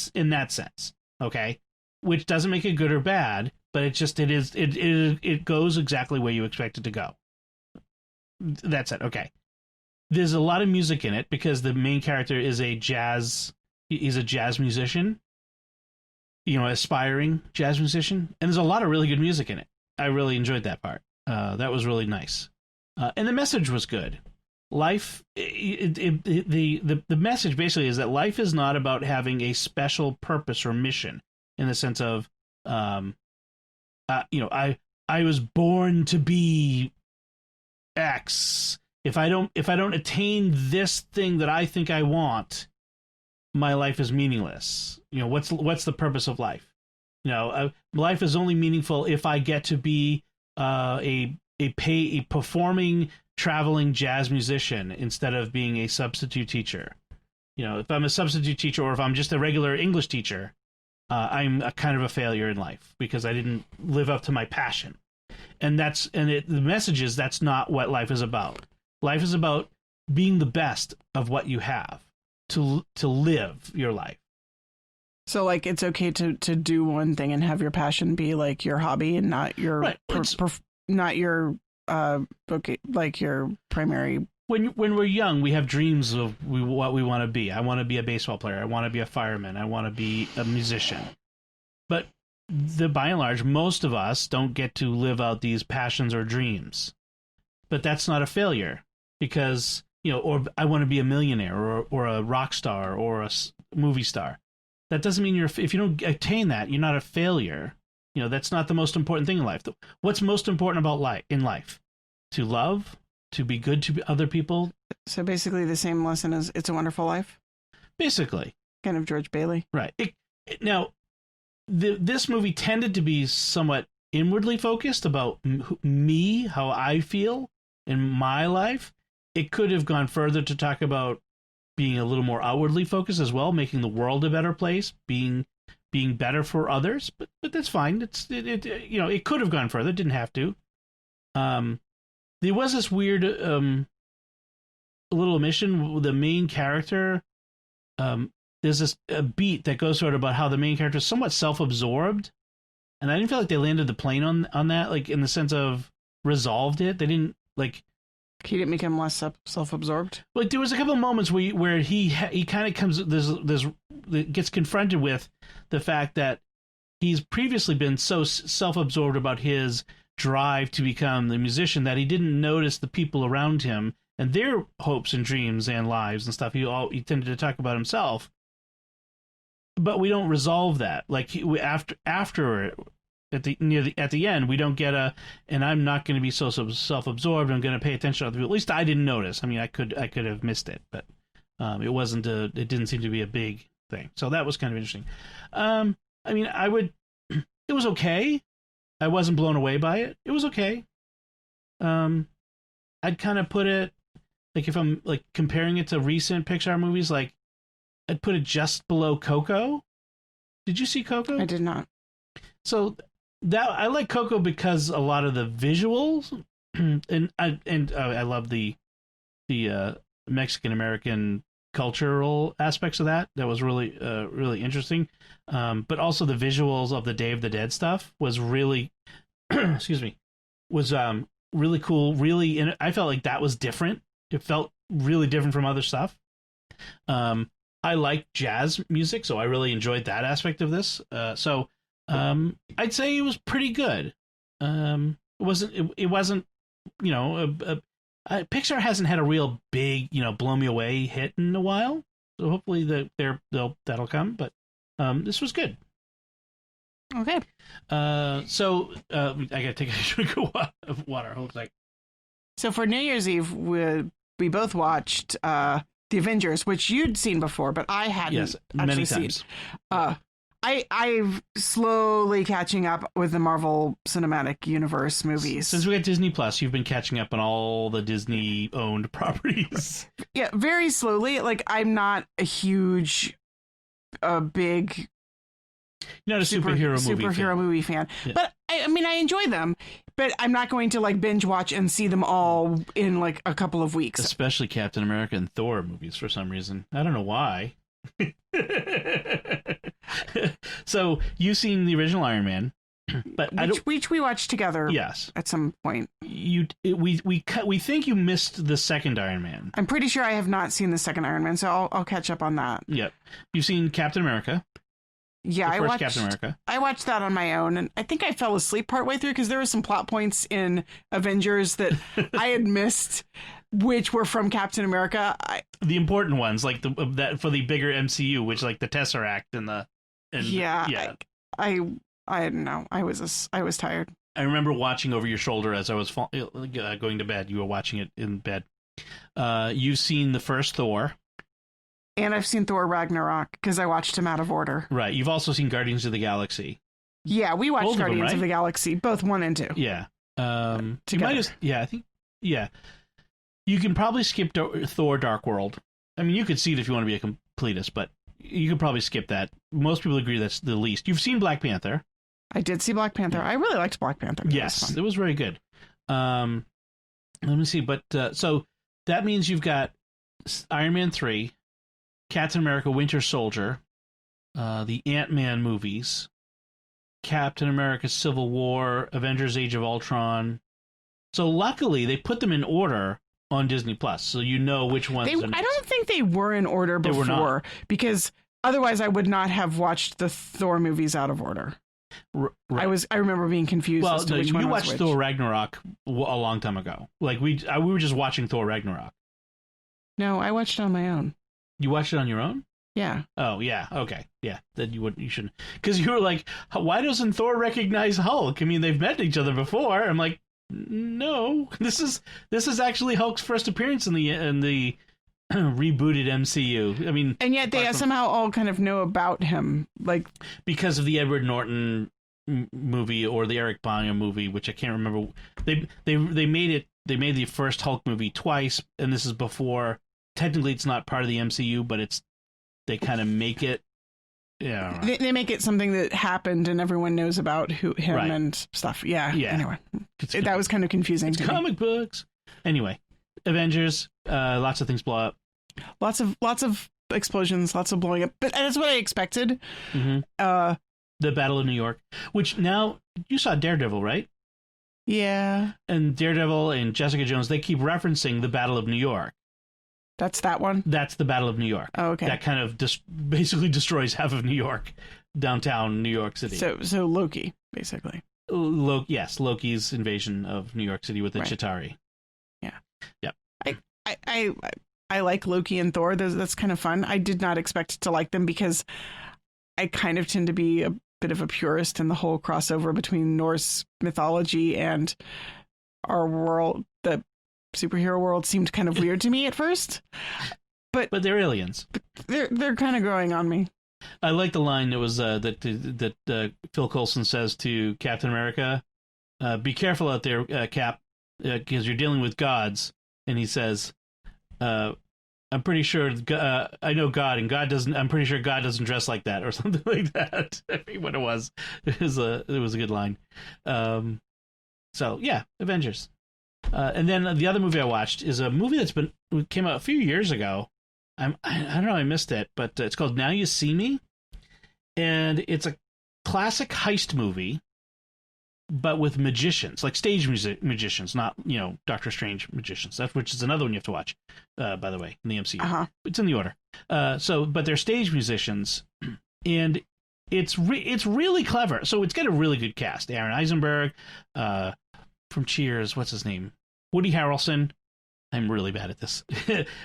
sense. Okay, which doesn't make it good or bad, but it goes exactly where you expect it to go. That's it. Okay. There's a lot of music in it because the main character is he's a jazz musician, aspiring jazz musician. And there's a lot of really good music in it. I really enjoyed that part. That was really nice. And the message was good. Life, the message basically is that life is not about having a special purpose or mission in the sense of, I was born to be X. If I don't attain this thing that I think I want, my life is meaningless. What's the purpose of life? Life is only meaningful if I get to be a performing traveling jazz musician instead of being a substitute teacher. If I'm a substitute teacher or if I'm just a regular English teacher, I'm a kind of a failure in life because I didn't live up to my passion. And the message is that's not what life is about. Life is about being the best of what you have to live your life. So, like, it's okay to do one thing and have your passion be like your hobby and not your right. Not your like your primary. When we're young, we have dreams of what we want to be. I want to be a baseball player. I want to be a fireman. I want to be a musician. But by and large, most of us don't get to live out these passions or dreams. But that's not a failure because, or I want to be a millionaire or a rock star or a movie star. That doesn't mean if you don't attain that, you're not a failure. That's not the most important thing in life. What's most important about in life? To love, to be good to other people. So basically the same lesson as It's a Wonderful Life? Basically. Kind of George Bailey. Right. Now, this movie tended to be somewhat inwardly focused about me, how I feel in my life. It could have gone further to talk about being a little more outwardly focused as well, making the world a better place, being better for others, but that's fine. It could have gone further, didn't have to. There was this weird little omission. The main character, there's this beat that goes sort of about how the main character is somewhat self-absorbed, and I didn't feel like they landed the plane on that, like in the sense of resolved it. They didn't like. He didn't become less self-absorbed. Like there was a couple of moments where he kind of comes gets confronted with the fact that he's previously been so self-absorbed about his drive to become the musician that he didn't notice the people around him and their hopes and dreams and lives and stuff. He tended to talk about himself, but we don't resolve that. Like after. At the end, we don't get and I'm not going to be so self-absorbed. I'm going to pay attention to other people. At least I didn't notice. I mean, I could have missed it, but it didn't seem to be a big thing. So that was kind of interesting. I mean, it was okay. I wasn't blown away by it. It was okay. I'd kind of put it, like if I'm like comparing it to recent Pixar movies, like I'd put it just below Coco. Did you see Coco? I did not. So that I like Coco because a lot of the visuals and I love the Mexican American cultural aspects of that. That was really really interesting. But also the visuals of the Day of the Dead stuff was really excuse me, was really cool. Really, I felt like that was different. It felt really different from other stuff. I like jazz music, so I really enjoyed that aspect of this. I'd say it was pretty good. It wasn't, Pixar hasn't had a real big, blow me away hit in a while. So hopefully that'll come. But This was good. Okay. So I gotta take a drink of water. Hold on. So for New Year's Eve, we both watched The Avengers, which you'd seen before, but I hadn't many actually times. seen. I've slowly catching up with the Marvel Cinematic Universe movies. Since we got Disney Plus, you've been catching up on all the Disney-owned properties. Yeah, very slowly. Like, I'm not a huge, big... You're not a superhero movie fan. Yeah. But, I mean, I enjoy them, but I'm not going to, like, binge watch and see them all in, like, a couple of weeks. Especially Captain America and Thor movies for some reason. I don't know why. So you've seen the original Iron Man, but which we watched together. Yes, at some point. We think you missed the second Iron Man. I'm pretty sure I have not seen the second Iron Man, so I'll catch up on that. Yep, you've seen Captain America. Yeah, I watched Captain America. I watched that on my own, and I think I fell asleep partway through because there were some plot points in Avengers that I had missed, which were from Captain America. The important ones, like that for the bigger MCU, which like the Tesseract I don't know. I was tired. I remember watching over your shoulder as I was going to bed. You were watching it in bed. You've seen the first Thor. And I've seen Thor Ragnarok because I watched him out of order. Right. You've also seen Guardians of the Galaxy. Yeah, we watched Guardians of the Galaxy, both 1 and 2. Yeah. Together. You might just, I think, you can probably skip Thor Dark World. I mean, you could see it if you want to be a completist, but you could probably skip that. Most people agree that's the least. You've seen Black Panther. I did see Black Panther. I really liked Black Panther. Yes, it was very good. Let me see. But so that means you've got Iron Man 3, Captain America Winter Soldier, the Ant-Man movies, Captain America Civil War, Avengers Age of Ultron. So luckily they put them in order on Disney Plus, so you know which ones. I don't think they were in order before, because otherwise I would not have watched the Thor movies out of order. Right. I remember being confused as to which one was watched which. Thor Ragnarok a long time ago. Like we were just watching Thor Ragnarok. No, I watched it on my own. You watched it on your own? Yeah. Oh, yeah. Okay. Yeah. Then you shouldn't. Because you were like, why doesn't Thor recognize Hulk? I mean, they've met each other before. I'm like, no. This is actually Hulk's first appearance in the rebooted MCU. I mean, and yet they somehow all kind of know about him, like because of the Edward Norton movie or the Eric Bana movie, which I can't remember. They made it. They made the first Hulk movie twice, and this is before. Technically, it's not part of the MCU, but they kind of make it. Yeah, they make it something that happened, and everyone knows about him right. and stuff. Yeah. Anyway, that was kind of confusing. It's comic books. Anyway, Avengers. Lots of things blow up. Lots of explosions. Lots of blowing up. But that's what I expected. Mm-hmm. The Battle of New York, which now you saw Daredevil, right? Yeah. And Daredevil and Jessica Jones, they keep referencing the Battle of New York. That's that one? That's the Battle of New York. Oh, okay. That kind of basically destroys half of New York, downtown New York City. So Loki, basically. Yes, Loki's invasion of New York City with the Chitauri. Yeah. Yep. I like Loki and Thor. That's kind of fun. I did not expect to like them because I kind of tend to be a bit of a purist in the whole crossover between Norse mythology and our world. The superhero world seemed kind of weird to me at first, but they're aliens. They're kind of growing on me. I like the line that was that Phil Coulson says to Captain America, "Be careful out there, Cap, because you're dealing with gods." And he says, "I'm pretty sure I know God, and God doesn't. I'm pretty sure God doesn't dress like that, or something like that." I forget what it was. It was a good line. So yeah, Avengers. And then the other movie I watched is a movie came out a few years ago. I don't know, I missed it, but it's called Now You See Me, and it's a classic heist movie, but with magicians, like stage magicians, not Doctor Strange magicians. Which is another one you have to watch, by the way, in the MCU. Uh-huh. It's in the order. But they're stage musicians, and it's really clever. So it's got a really good cast. Aaron Eisenberg, from Cheers, what's his name? Woody Harrelson. I'm really bad at this.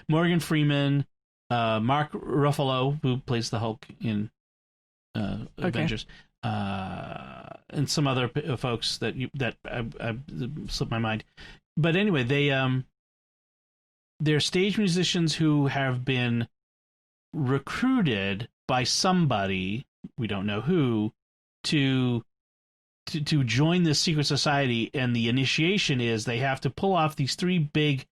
Morgan Freeman, Mark Ruffalo, who plays the Hulk in Avengers, and some other folks that I slipped my mind. But anyway, they're stage musicians who have been recruited by somebody, we don't know who, to join this secret society, and the initiation is they have to pull off these 3 big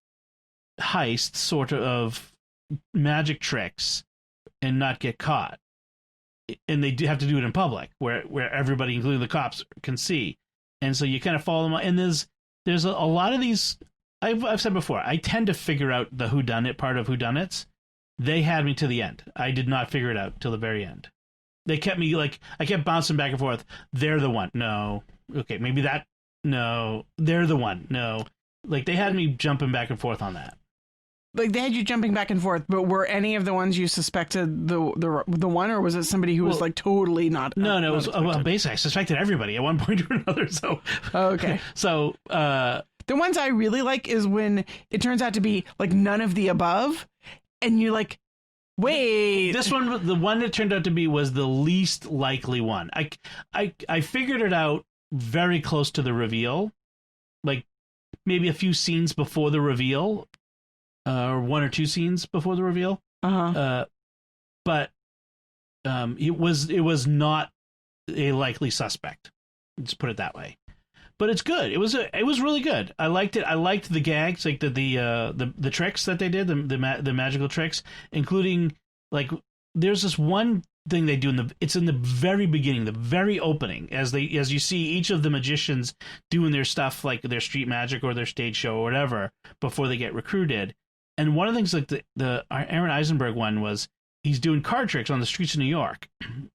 heists, sort of magic tricks, and not get caught. And they do have to do it in public, where everybody, including the cops, can see. And so you kind of follow them, and there's a lot of these. I've said before, I tend to figure out the whodunit part of whodunits. They had me to the end. I did not figure it out till the very end. They kept me I kept bouncing back and forth. They're the one. No. Okay, maybe that. No. They're the one. No. They had me jumping back and forth on that. They had you jumping back and forth, but were any of the ones you suspected the one, or was it somebody who was totally not? No, it was basically I suspected everybody at one point or another. So okay. So the ones I really like is when it turns out to be none of the above, and you're like, wait. This one, the one that turned out to be, was the least likely one. I figured it out very close to the reveal, maybe a few scenes before the reveal. Or 1 or 2 scenes before the reveal. But it was not a likely suspect. Let's put it that way. But it's good. It was really good. I liked it. I liked the gags, the tricks that they did, the magical tricks, including there's this one thing they do it's in the very beginning, the very opening, as you see each of the magicians doing their stuff, their street magic or their stage show or whatever, before they get recruited. And one of the things, the Aaron Eisenberg one, was he's doing card tricks on the streets of New York,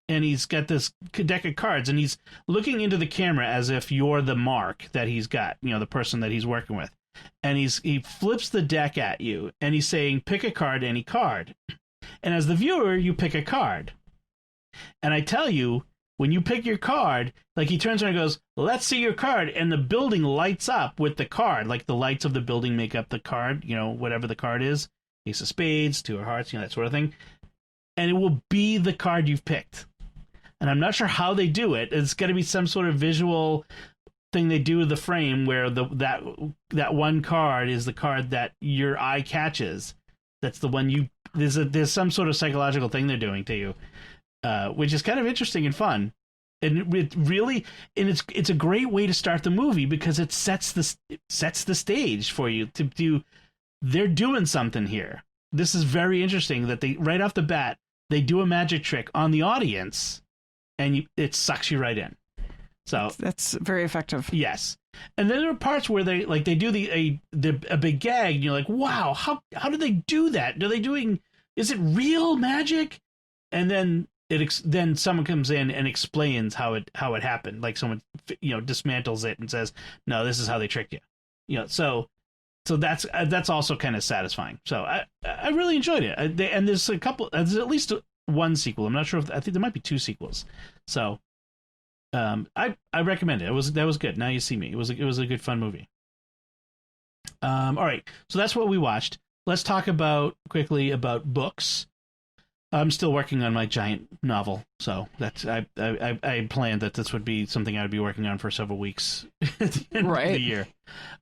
and he's got this deck of cards, and he's looking into the camera as if you're the mark that he's got, the person that he's working with, and he flips the deck at you, and he's saying, pick a card, any card, and as the viewer, you pick a card, and I tell you, when you pick your card, he turns around and goes, let's see your card. And the building lights up with the card. The lights of the building make up the card, whatever the card is. Ace of Spades, 2 of Hearts, that sort of thing. And it will be the card you've picked. And I'm not sure how they do it. It's got to be some sort of visual thing they do with the frame where that one card is the card that your eye catches. That's the one there's some sort of psychological thing they're doing to you. Which is kind of interesting and fun, and it's a great way to start the movie because it sets the stage for you to do. They're doing something here. This is very interesting that they right off the bat they do a magic trick on the audience, and it sucks you right in. So that's very effective. Yes, and then there are parts where they do a big gag, and you're like, wow, how do they do that? Is it real magic? And then then someone comes in and explains how it happened. Someone dismantles it and says, no, this is how they tricked you. So that's also kind of satisfying. So I really enjoyed it. And there's at least one sequel. I'm not sure I think there might be 2 sequels. So I recommend it. That was good. Now You See Me. It was a good fun movie. All right. So that's what we watched. Let's talk quickly about books. I'm still working on my giant novel, so that's I planned that this would be something I would be working on for several weeks at the end of the year.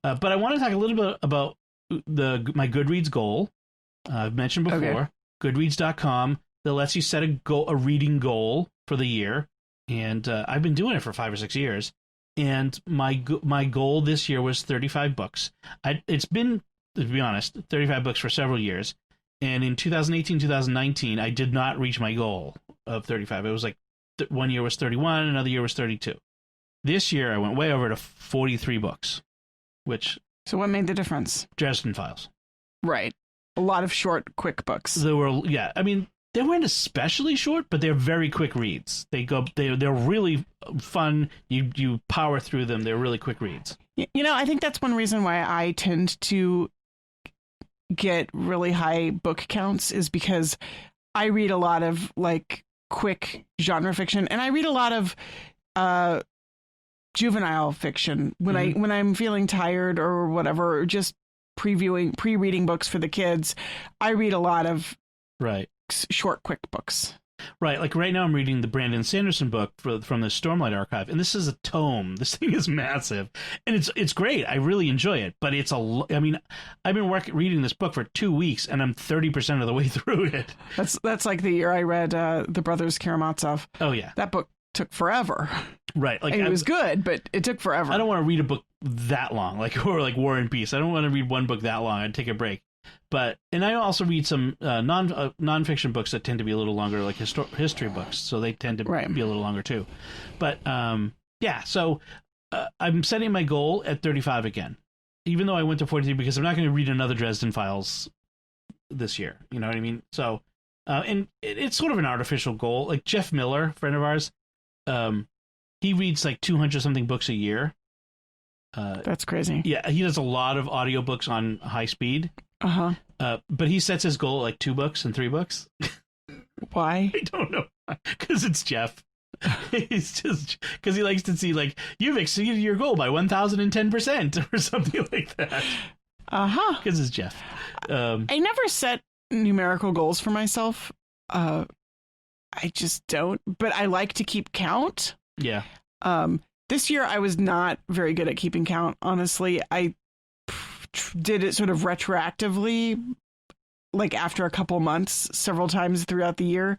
But I want to talk a little bit about my Goodreads goal. I've mentioned before, okay. Goodreads.com, that lets you set a reading goal for the year, and I've been doing it for 5 or 6 years. And my goal this year was 35 books. It's been, to be honest, 35 books for several years. And in 2018, 2019, I did not reach my goal of 35. It was one year was 31, another year was 32. This year, I went way over to 43 books, So what made the difference? Dresden Files. Right. A lot of short, quick books. They weren't especially short, but they're very quick reads. They're really fun. You power through them. They're really quick reads. I think that's one reason why I tend to get really high book counts is because I read a lot of quick genre fiction, and I read a lot of juvenile fiction when I'm feeling tired or whatever, or just pre-reading books for the kids. I read a lot of short, quick books. Right, like right now I'm reading the Brandon Sanderson book from the Stormlight Archive, and this is a tome. This thing is massive, and it's great. I really enjoy it, but I mean, I've been reading this book for 2 weeks, and I'm 30% of the way through it. That's like the year I read The Brothers Karamazov. Oh yeah, that book took forever. Right, like it was good, but it took forever. I don't want to read a book that long, or like War and Peace. I don't want to read one book that long. I'd take a break. And I also read some nonfiction books that tend to be a little longer, like history books. So they tend to be a little longer too. But yeah, so I'm setting my goal at 35 again, even though I went to 43 because I'm not going to read another Dresden Files this year. You know what I mean? So, and it's sort of an artificial goal. Like Jeff Miller, friend of ours, he reads like 200 something books a year. That's crazy. Yeah, he does a lot of audiobooks on high speed. But he sets his goal at like 2 books and 3 books. Why? I don't know. Because it's Jeff. He's just because he likes to see like you've exceeded your goal by 1,010% or something like that. Because it's Jeff. I never set numerical goals for myself. I just don't. But I like to keep count. Yeah. This year I was not very good at keeping count. Honestly, I did it sort of retroactively, like after a couple months, several times throughout the year.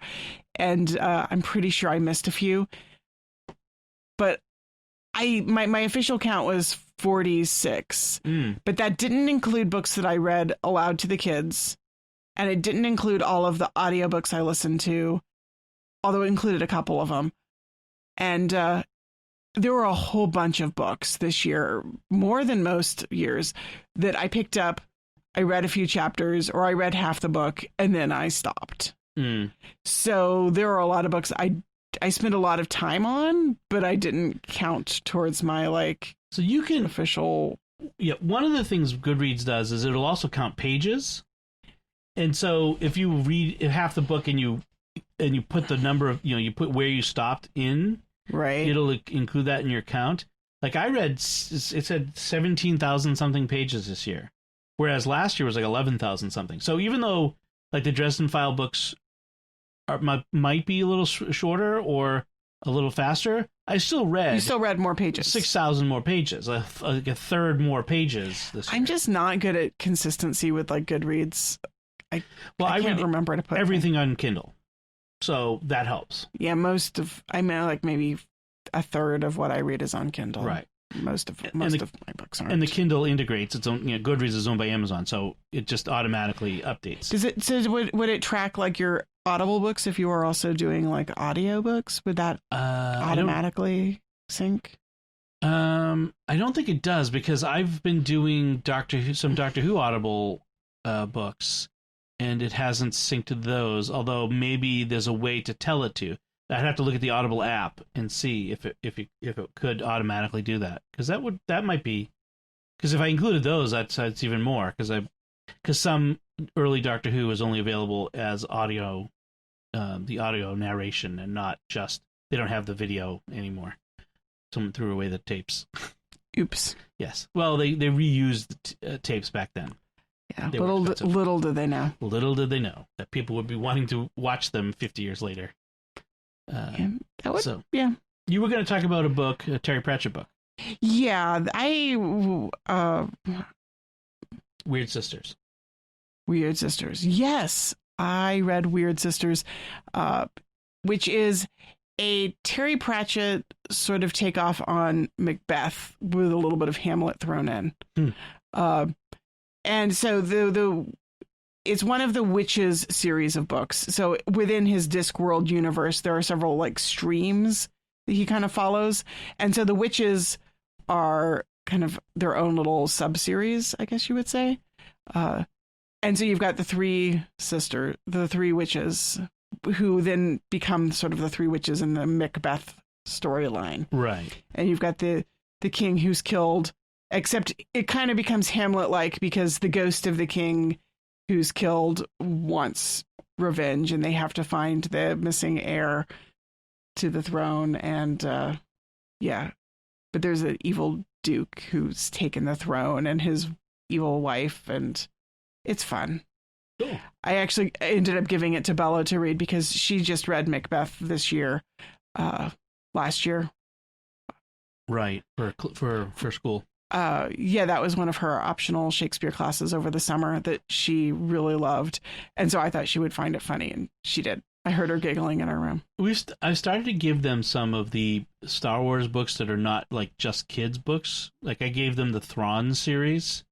And I'm pretty sure I missed a few. But my official count was 46. But that didn't include books that I read aloud to the kids. And it didn't include all of the audiobooks I listened to, although it included a couple of them. And there were a whole bunch of books this year, more than most years, that I picked up. I read a few chapters or I read half the book and then I stopped. So there are a lot of books I spent a lot of time on, but I didn't count towards my so you can official. Yeah. One of the things Goodreads does is it'll also count pages. And so if you read half the book and you put the number of, you put where you stopped in, right, it'll include that in your count. Like I read, it said 17,000 something pages this year, whereas last year was like 11,000 something. So even though like the Dresden File books might be a little shorter or a little faster, you still read more pages, 6,000 more pages, like a third more pages this year. I'm just not good at consistency with like Goodreads. I can't remember to put everything on Kindle. So that helps. Yeah, like maybe a third of what I read is on Kindle. Right. Most of my books aren't. And the Kindle integrates its own. Goodreads is owned by Amazon, so it just automatically updates. Does it? So would it track like your Audible books if you were also doing like audiobooks? Would that automatically sync? I don't think it does because I've been doing some Doctor Who Audible books. And it hasn't synced to those, although maybe there's a way to tell it to. I'd have to look at the Audible app and see if it could automatically do that. Because that might be, because if I included those, that's even more. Because some early Doctor Who is only available as audio, the audio narration, and not just they don't have the video anymore. Someone threw away the tapes. Oops. Yes. Well, they reused tapes back then. Yeah, little did they know. Little did they know that people would be wanting to watch them 50 years later. Yeah. You were going to talk about a book, a Terry Pratchett book. Yeah, Weird Sisters. Weird Sisters. Yes, I read Weird Sisters, which is a Terry Pratchett sort of takeoff on Macbeth with a little bit of Hamlet thrown in. And so it's one of the Witches series of books. So within his Discworld universe, there are several like streams that he kind of follows. And so the Witches are kind of their own little sub-series, I guess you would say. And so you've got the three witches who then become sort of the three witches in the Macbeth storyline. Right. And you've got the king who's killed. Except it kind of becomes Hamlet-like because the ghost of the king who's killed wants revenge and they have to find the missing heir to the throne. And but there's an evil duke who's taken the throne and his evil wife, and it's fun. Cool. I actually ended up giving it to Bella to read because she just read Macbeth this year, last year. Right, for school. Yeah, that was one of her optional Shakespeare classes over the summer that she really loved. And so I thought she would find it funny, and she did. I heard her giggling in her room. I've started to give them some of the Star Wars books that are not like just kids books. Like I gave them the Thrawn series,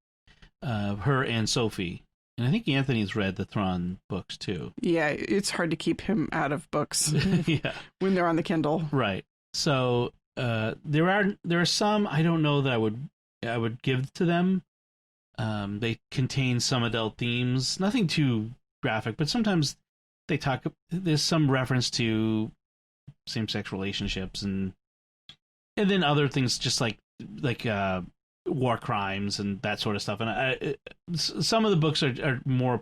her and Sophie. And I think Anthony's read the Thrawn books too. Yeah, it's hard to keep him out of books Yeah. when they're on the Kindle. Right. So there are some I don't know that I would give to them. They contain some adult themes, nothing too graphic, but sometimes there's some reference to same-sex relationships and then other things just like war crimes and that sort of stuff. And some of the books are more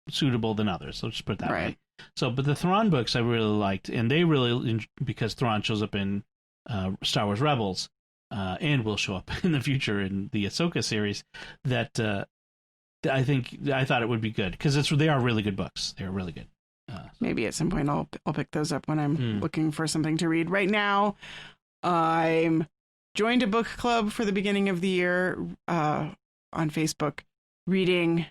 suitable than others. So just put it that way. So, but the Thrawn books I really liked, and they really, because Thrawn shows up in Star Wars Rebels, and will show up in the future in the Ahsoka series, that I thought it would be good because they are really good books. They're really good. Maybe at some point I'll pick those up when I'm looking for something to read. Right now, I'm joined a book club for the beginning of the year on Facebook, reading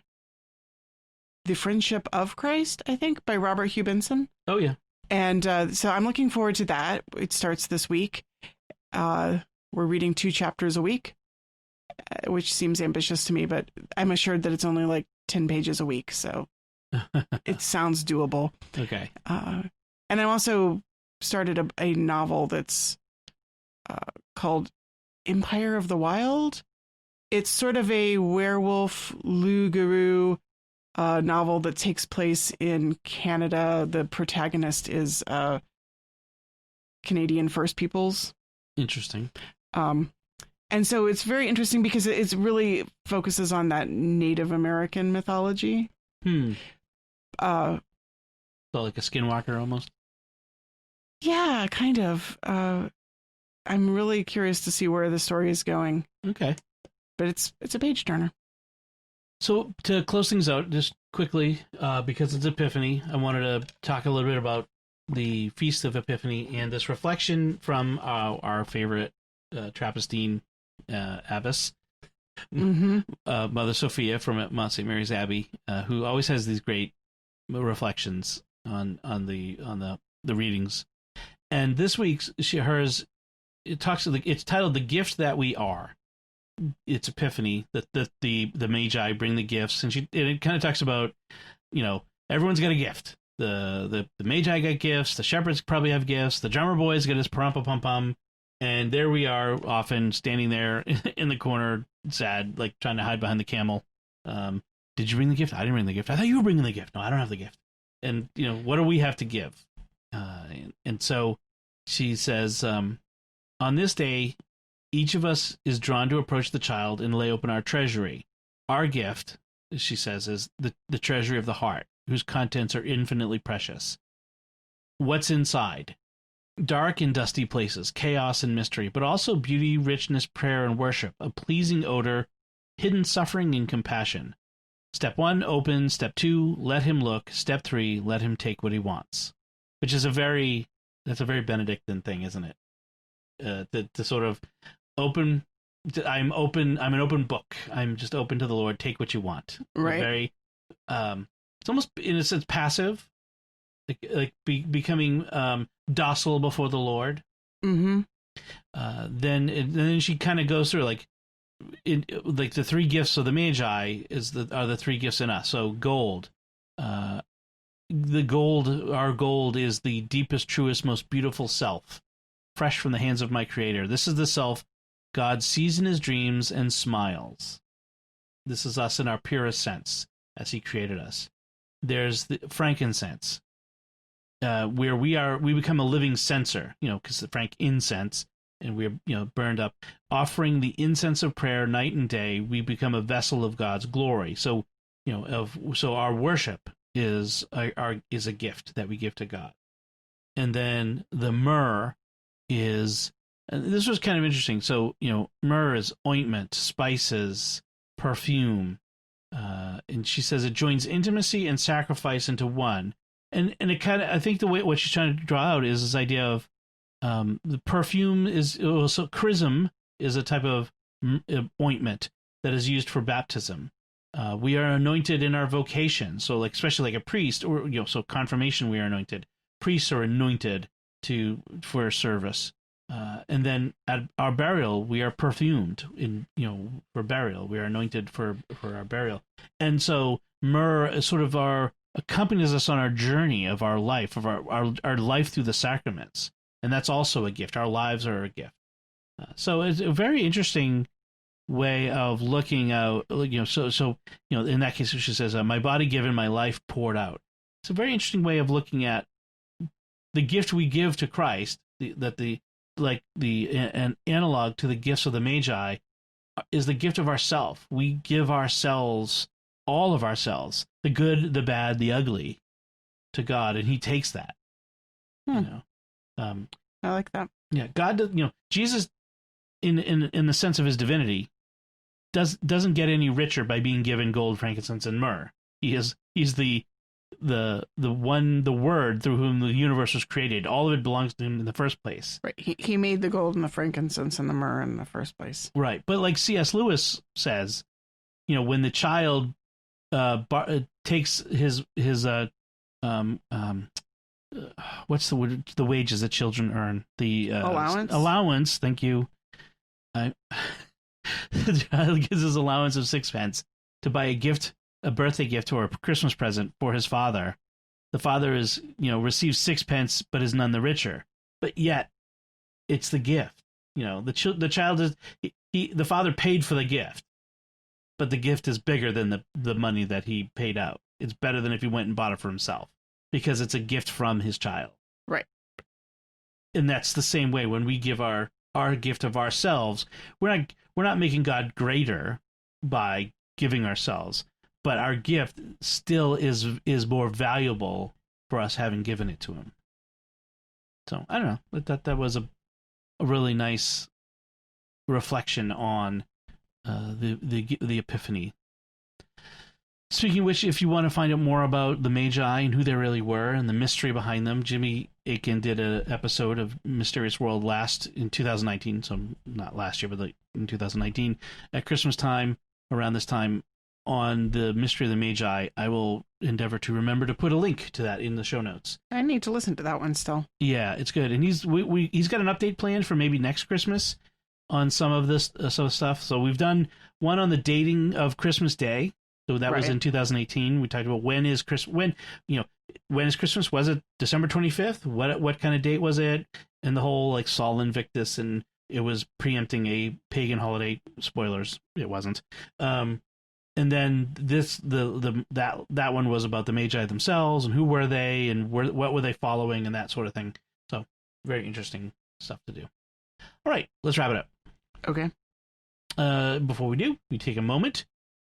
The Friendship of Christ, I think, by Robert Hugh Benson. Oh, yeah. And so I'm looking forward to that. It starts this week. We're reading 2 chapters a week, which seems ambitious to me, but I'm assured that it's only like 10 pages a week. So it sounds doable. Okay. And I also started a novel that's called Empire of the Wild. It's sort of a werewolf loup-garou novel that takes place in Canada. The protagonist is Canadian First Peoples. Interesting. And so it's very interesting because it really focuses on that Native American mythology. So like a skinwalker almost? Yeah, kind of. I'm really curious to see where the story is going. Okay. But it's a page turner. So to close things out, just quickly, because it's Epiphany, I wanted to talk a little bit about the Feast of Epiphany and this reflection from our favorite Trappistine abbess, Mother Sophia from Mount St. Mary's Abbey, who always has these great reflections on the readings. And this week's it's titled "The Gift That We Are." It's Epiphany that the Magi bring the gifts, and it kind of talks about, everyone's got a gift. The Magi got gifts, the shepherds probably have gifts, the drummer boy's got his pum, and there we are, often standing there in the corner, sad, like trying to hide behind the camel. Did you bring the gift? I didn't bring the gift. I thought you were bringing the gift. No, I don't have the gift. And what do we have to give? And so she says, on this day, each of us is drawn to approach the child and lay open our treasury. Our gift, she says, is the treasury of the heart, whose contents are infinitely precious. What's inside? Dark and dusty places, chaos and mystery, but also beauty, richness, prayer, and worship, a pleasing odor, hidden suffering and compassion. Step 1, open. Step 2, let him look. Step 3, let him take what he wants. Which is a very Benedictine thing, isn't it? To sort of open. I'm open. I'm an open book. I'm just open to the Lord. Take what you want. Right. Very. It's almost in a sense passive, becoming docile before the Lord. Mm-hmm. Then she kind of goes through the 3 gifts of the Magi are the 3 gifts in us. So gold. Our gold is the deepest, truest, most beautiful self, fresh from the hands of my Creator. This is the self God sees in his dreams and smiles. This is us in our purest sense, as he created us. There's the frankincense, where we become a living censer, because the frank incense, and we're burned up, offering the incense of prayer night and day. We become a vessel of God's glory. So so our worship is a gift that we give to God. And then the myrrh is, and this was kind of interesting. So myrrh is ointment, spices, perfume. And she says it joins intimacy and sacrifice into one. And it kind of, I think the way what she's trying to draw out is this idea of the perfume is also chrism is a type of ointment that is used for baptism. We are anointed in our vocation, so like especially like a priest, or so confirmation we are anointed. Priests are anointed for service, and then at our burial we are perfumed for burial. We are anointed for our burial, and so myrrh is sort of accompanies us on our journey of our life, of our life through the sacraments, and that's also a gift. Our lives are a gift. So it's a very interesting way of looking out, so in that case she says my body given, my life poured out. It's a very interesting way of looking at the gift we give to Christ, an analog to the gifts of the Magi is the gift of ourself. We give ourselves, all of ourselves, the good, the bad, the ugly, to God, and he takes that. I like that. Yeah, God, Jesus in the sense of his divinity doesn't get any richer by being given gold, frankincense, and myrrh. He's the word through whom the universe was created. All of it belongs to him in the first place. Right. He made the gold and the frankincense and the myrrh in the first place. Right. But like C.S. Lewis says, when the child takes his what's the wages that children earn? The allowance. Thank you. The child gives his allowance of 6 pence to buy a birthday gift or a Christmas present for his father. The father receives 6 pence, but is none the richer. But yet, it's the gift. The child is the father paid for the gift, but the gift is bigger than the money that he paid out. It's better than if he went and bought it for himself because it's a gift from his child. Right. And that's the same way when we give our gift of ourselves. We're not making God greater by giving ourselves, but our gift still is more valuable for us having given it to him. So I don't know. I thought that was a really nice reflection on the Epiphany. Speaking of which, if you want to find out more about the Magi and who they really were and the mystery behind them, Jimmy Akin did an episode of Mysterious World in 2019, so not last year, but in 2019, at Christmas time, around this time, on the mystery of the Magi. I will endeavor to remember to put a link to that in the show notes. I need to listen to that one still. Yeah, it's good. And he's got an update planned for maybe next Christmas on some of this stuff. So we've done one on the dating of Christmas Day. So that was in 2018. We talked about when is Christmas? Was it December 25th? What kind of date was it? And the whole like Sol Invictus, and it was preempting a pagan holiday. Spoilers, it wasn't. And then that one was about the Magi themselves and who were they and what were they following and that sort of thing. So very interesting stuff to do. All right, let's wrap it up. Okay. Before we do, we take a moment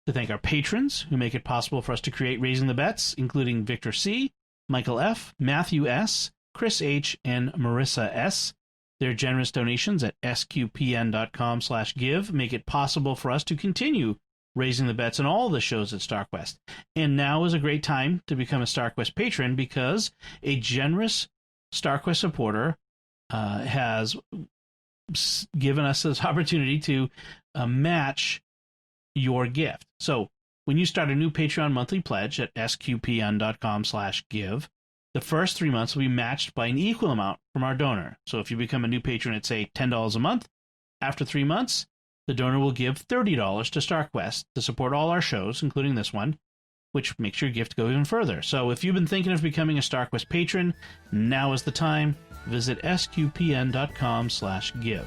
to thank our patrons who make it possible for us to create Raising the Bets, including Victor C., Michael F., Matthew S., Chris H., and Marissa S. Their generous donations at sqpn.com/give make it possible for us to continue Raising the Bets on all the shows at StarQuest. And now is a great time to become a StarQuest patron because a generous StarQuest supporter has given us this opportunity to match your gift. So when you start a new Patreon monthly pledge at sqpn.com/give, the first 3 months will be matched by an equal amount from our donor. So if you become a new patron at, say, $10 a month, after 3 months, the donor will give $30 to StarQuest to support all our shows, including this one, which makes your gift go even further. So if you've been thinking of becoming a StarQuest patron, now is the time. Visit sqpn.com/give.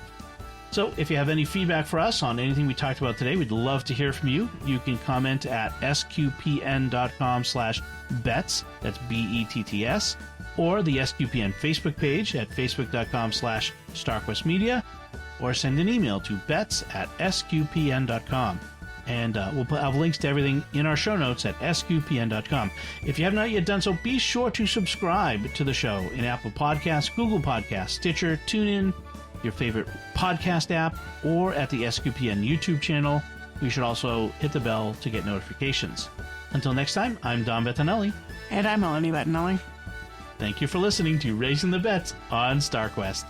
So if you have any feedback for us on anything we talked about today, we'd love to hear from you. You can comment at sqpn.com/bets, that's BETTS, or the SQPN Facebook page at facebook.com/StarQuestMedia, or send an email to bets@sqpn.com. And we'll have links to everything in our show notes at sqpn.com. If you have not yet done so, be sure to subscribe to the show in Apple Podcasts, Google Podcasts, Stitcher, TuneIn, your favorite podcast app, or at the SQPN YouTube channel. You should also hit the bell to get notifications. Until next time, I'm Don Bettinelli. And I'm Melanie Bettinelli. Thank you for listening to Raising the Bets on StarQuest.